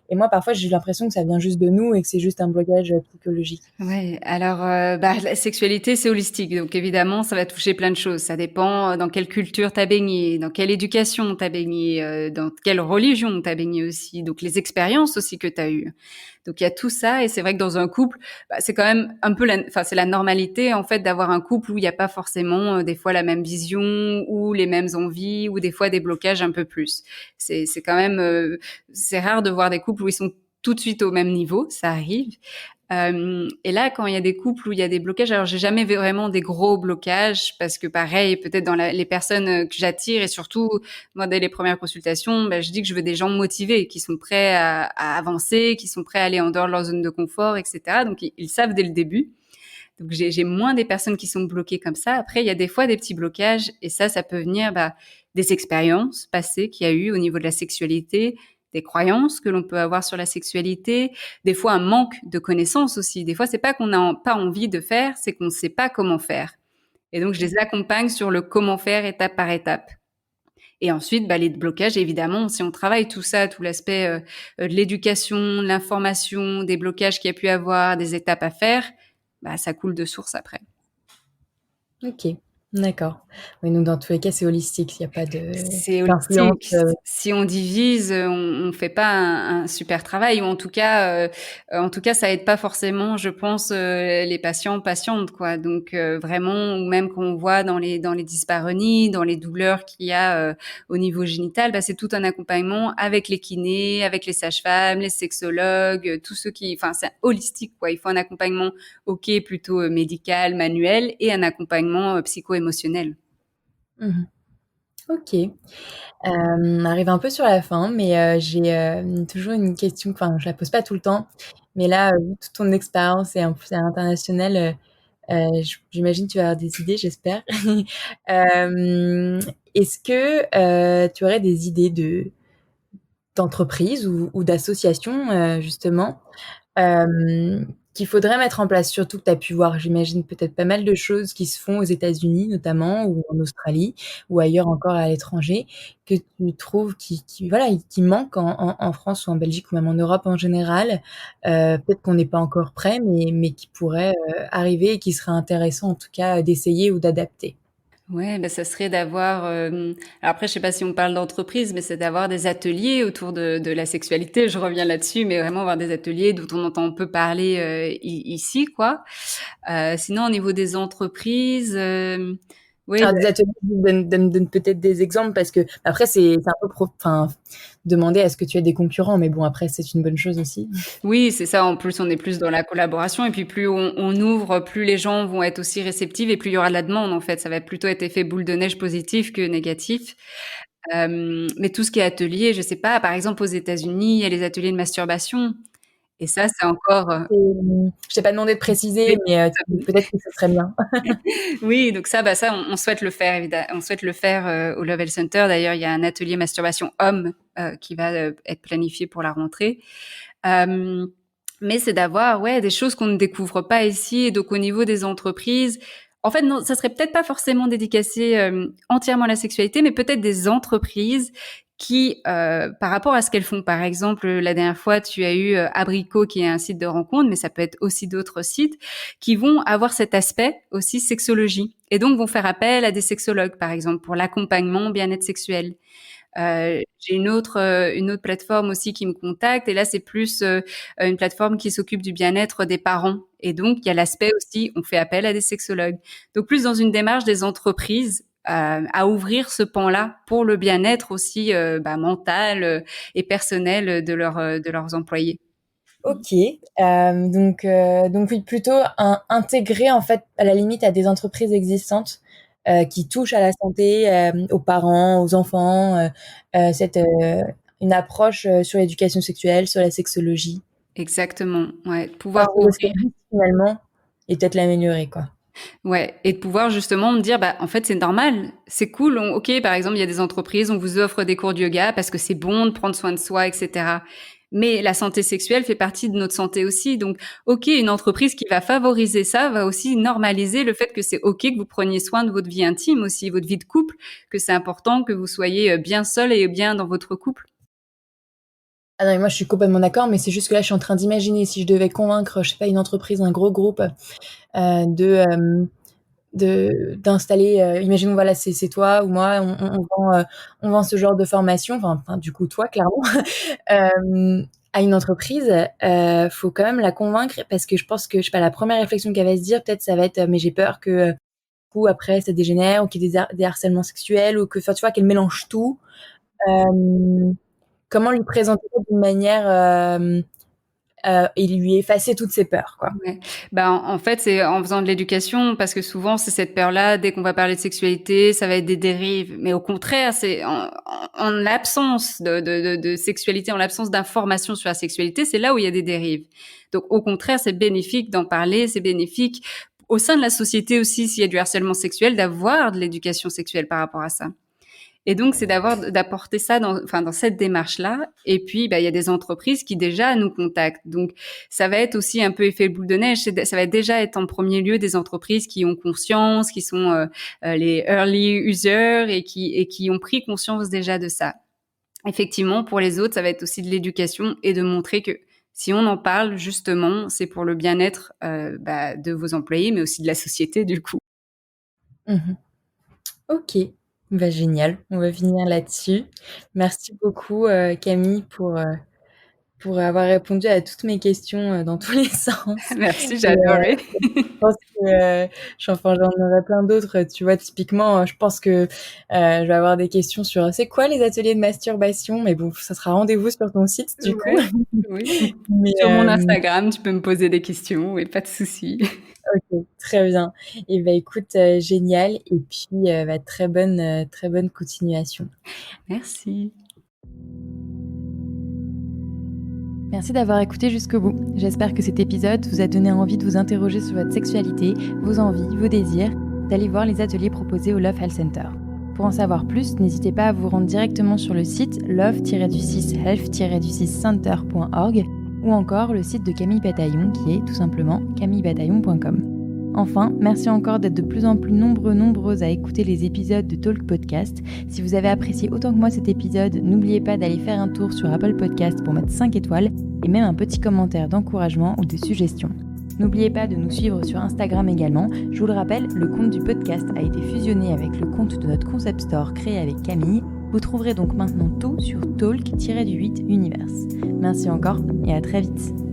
[SPEAKER 3] et moi parfois j'ai l'impression que ça vient juste de nous et que c'est juste un blocage, psychologique.
[SPEAKER 1] Ouais, alors, bah, la sexualité, c'est holistique, donc évidemment, ça va toucher plein de choses. Ça dépend, dans quelle culture tu as baigné, dans quelle éducation tu as baigné, dans quelle religion tu as baigné aussi, donc les expériences aussi que tu as eues. Donc il y a tout ça et c'est vrai que dans un couple, c'est quand même un peu c'est la normalité en fait d'avoir un couple où il n'y a pas forcément des fois la même vision ou les mêmes envies ou des fois des blocages un peu plus. C'est quand même c'est rare de voir des couples où ils sont tout de suite au même niveau, ça arrive. Et là, quand il y a des couples où il y a des blocages, alors j'ai jamais vu vraiment des gros blocages parce que pareil, peut-être dans les personnes que j'attire et surtout moi dès les premières consultations, je dis que je veux des gens motivés, qui sont prêts à avancer, qui sont prêts à aller en dehors de leur zone de confort, etc. Donc ils savent dès le début. Donc j'ai moins des personnes qui sont bloquées comme ça. Après, il y a des fois des petits blocages et ça peut venir des expériences passées qu'il y a eu au niveau de la sexualité, des croyances que l'on peut avoir sur la sexualité, des fois un manque de connaissances aussi. Des fois, c'est pas qu'on n'a pas envie de faire, c'est qu'on ne sait pas comment faire. Et donc, je les accompagne sur le comment faire étape par étape. Et ensuite, les blocages, évidemment, si on travaille tout ça, tout l'aspect de l'éducation, l'information, des blocages qu'il y a pu avoir, des étapes à faire, ça coule de source après.
[SPEAKER 3] Ok, d'accord. Oui, donc dans tous les cas, c'est holistique, il n'y a pas
[SPEAKER 1] C'est
[SPEAKER 3] d'influence.
[SPEAKER 1] holistique. Si on divise, on fait pas un super travail, ou en tout cas, ça aide pas forcément, je pense, les patientes, quoi. Donc vraiment, ou même qu'on voit dans les dyspareunies, dans les douleurs qu'il y a au niveau génital, c'est tout un accompagnement avec les kinés, avec les sages-femmes, les sexologues, tous ceux c'est holistique, quoi. Il faut un accompagnement, plutôt médical, manuel, et un accompagnement psycho-émotionnel.
[SPEAKER 3] Mhm. Ok. On arrive un peu sur la fin, mais j'ai toujours une question, enfin, je la pose pas tout le temps, mais là, vu toute ton expérience et en plus à l'international, j'imagine que tu vas avoir des idées, j'espère. Est-ce que tu aurais des idées d'entreprise ou d'association, justement, qu'il faudrait mettre en place? Surtout que tu as pu voir, j'imagine, peut-être pas mal de choses qui se font aux États-Unis notamment, ou en Australie, ou ailleurs encore à l'étranger, que tu trouves qui manquent en France ou en Belgique ou même en Europe en général. Peut-être qu'on n'est pas encore prêt, mais qui pourraient arriver et qui seraient intéressants en tout cas d'essayer ou d'adapter.
[SPEAKER 1] Ouais, ça serait d'avoir. Alors après, je sais pas si on parle d'entreprise, mais c'est d'avoir des ateliers autour de la sexualité. Je reviens là-dessus, mais vraiment avoir des ateliers dont on entend peu parler ici, quoi. Sinon, au niveau des entreprises, oui.
[SPEAKER 3] Alors des ateliers, donne peut-être des exemples parce que après c'est un peu enfin, demander à ce que tu aies des concurrents, mais bon après c'est une bonne chose aussi.
[SPEAKER 1] Oui, c'est ça. En plus, on est plus dans la collaboration et puis plus on ouvre, plus les gens vont être aussi réceptifs et plus il y aura de la demande, en fait. Ça va plutôt être effet boule de neige positif que négatif. Mais tout ce qui est atelier, je sais pas, par exemple, aux États-Unis, il y a les ateliers de masturbation et ça, c'est encore,
[SPEAKER 3] Je t'ai pas demandé de préciser, mais peut-être que ce serait bien.
[SPEAKER 1] oui, donc ça, on souhaite le faire, on souhaite le faire au Lovell Center. D'ailleurs, il y a un atelier masturbation homme qui va être planifié pour la rentrée. Mais c'est d'avoir des choses qu'on ne découvre pas ici. Et donc au niveau des entreprises, en fait non, ça serait peut-être pas forcément dédicacé entièrement à la sexualité, mais peut-être des entreprises qui, par rapport à ce qu'elles font, par exemple, la dernière fois, tu as eu Abricot, qui est un site de rencontre, mais ça peut être aussi d'autres sites, qui vont avoir cet aspect aussi sexologie, et donc vont faire appel à des sexologues, par exemple, pour l'accompagnement bien-être sexuel. J'ai une autre plateforme aussi qui me contacte et là c'est plus une plateforme qui s'occupe du bien-être des parents et donc il y a l'aspect aussi on fait appel à des sexologues. Donc plus dans une démarche des entreprises à ouvrir ce pan-là pour le bien-être aussi mental et personnel de leurs employés.
[SPEAKER 3] Ok, donc oui, plutôt intégrer en fait à la limite à des entreprises existantes qui touchent à la santé, aux parents, aux enfants, une approche sur l'éducation sexuelle, sur la sexologie.
[SPEAKER 1] Exactement, ouais, pouvoir
[SPEAKER 3] Parce que le
[SPEAKER 1] ouvrir.
[SPEAKER 3] service finalement et peut-être l'améliorer quoi.
[SPEAKER 1] Ouais, et de pouvoir justement me dire, en fait, c'est normal, c'est cool. Ok, par exemple, il y a des entreprises, on vous offre des cours de yoga parce que c'est bon de prendre soin de soi, etc. Mais la santé sexuelle fait partie de notre santé aussi. Donc, ok, une entreprise qui va favoriser ça va aussi normaliser le fait que c'est ok que vous preniez soin de votre vie intime aussi, votre vie de couple, que c'est important que vous soyez bien seul et bien dans votre couple.
[SPEAKER 3] Ah non, mais moi je suis complètement d'accord, mais c'est juste que là je suis en train d'imaginer si je devais convaincre, je sais pas, une entreprise, un gros groupe de d'installer, imaginons, voilà, c'est toi ou moi, on vend ce genre de formation, enfin, du coup, toi, clairement, à une entreprise, faut quand même la convaincre parce que je pense que, je sais pas, la première réflexion qu'elle va se dire, peut-être, ça va être, mais j'ai peur que, du coup, après, ça dégénère ou qu'il y ait des harcèlements sexuels ou que, enfin, tu vois, qu'elle mélange tout. Comment lui présenter ça d'une manière, et lui effacer toutes ses peurs, quoi.
[SPEAKER 1] Ouais. Bah, en fait, c'est en faisant de l'éducation, parce que souvent, c'est cette peur-là, dès qu'on va parler de sexualité, ça va être des dérives. Mais au contraire, c'est en l'absence de sexualité, en l'absence d'informations sur la sexualité, c'est là où il y a des dérives. Donc, au contraire, c'est bénéfique d'en parler, c'est bénéfique au sein de la société aussi, s'il y a du harcèlement sexuel, d'avoir de l'éducation sexuelle par rapport à ça. Et donc, c'est d'apporter ça dans cette démarche-là. Et puis, bah, il y a des entreprises qui déjà nous contactent. Donc, ça va être aussi un peu effet boule de neige. Ça va déjà être en premier lieu des entreprises qui ont conscience, qui sont les early users et qui ont pris conscience déjà de ça. Effectivement, pour les autres, ça va être aussi de l'éducation et de montrer que si on en parle, justement, c'est pour le bien-être de vos employés, mais aussi de la société, du coup.
[SPEAKER 3] Mmh. OK. Bah, génial, on va finir là-dessus. Merci beaucoup, Camille, pour avoir répondu à toutes mes questions, dans tous les sens.
[SPEAKER 1] Merci, j'ai
[SPEAKER 3] Et
[SPEAKER 1] adoré.
[SPEAKER 3] je pense que, j'en aurai plein d'autres, tu vois? Typiquement, je pense que, je vais avoir des questions sur: «C'est quoi les ateliers de masturbation?» Mais bon, ça sera rendez-vous sur ton site, du coup.
[SPEAKER 1] Ouais, oui.
[SPEAKER 3] Mais,
[SPEAKER 1] Sur mon Instagram, tu peux me poser des questions et pas de souci.
[SPEAKER 3] OK, très bien. Et bah, écoute, génial, et puis, bah, très bonne continuation.
[SPEAKER 1] Merci.
[SPEAKER 2] Merci d'avoir écouté jusqu'au bout. J'espère que cet épisode vous a donné envie de vous interroger sur votre sexualité, vos envies, vos désirs, d'aller voir les ateliers proposés au Love Health Center. Pour en savoir plus, n'hésitez pas à vous rendre directement sur le site love-health-center.org ou encore le site de Camille Bataillon qui est tout simplement camillebataillon.com. Enfin, merci encore d'être de plus en plus nombreuses à écouter les épisodes de Talk Podcast. Si vous avez apprécié autant que moi cet épisode, n'oubliez pas d'aller faire un tour sur Apple Podcast pour mettre 5 étoiles et même un petit commentaire d'encouragement ou de suggestion. N'oubliez pas de nous suivre sur Instagram également. Je vous le rappelle, le compte du podcast a été fusionné avec le compte de notre concept store créé avec Camille. Vous trouverez donc maintenant tout sur Talk-8 Universe. Merci encore et à très vite.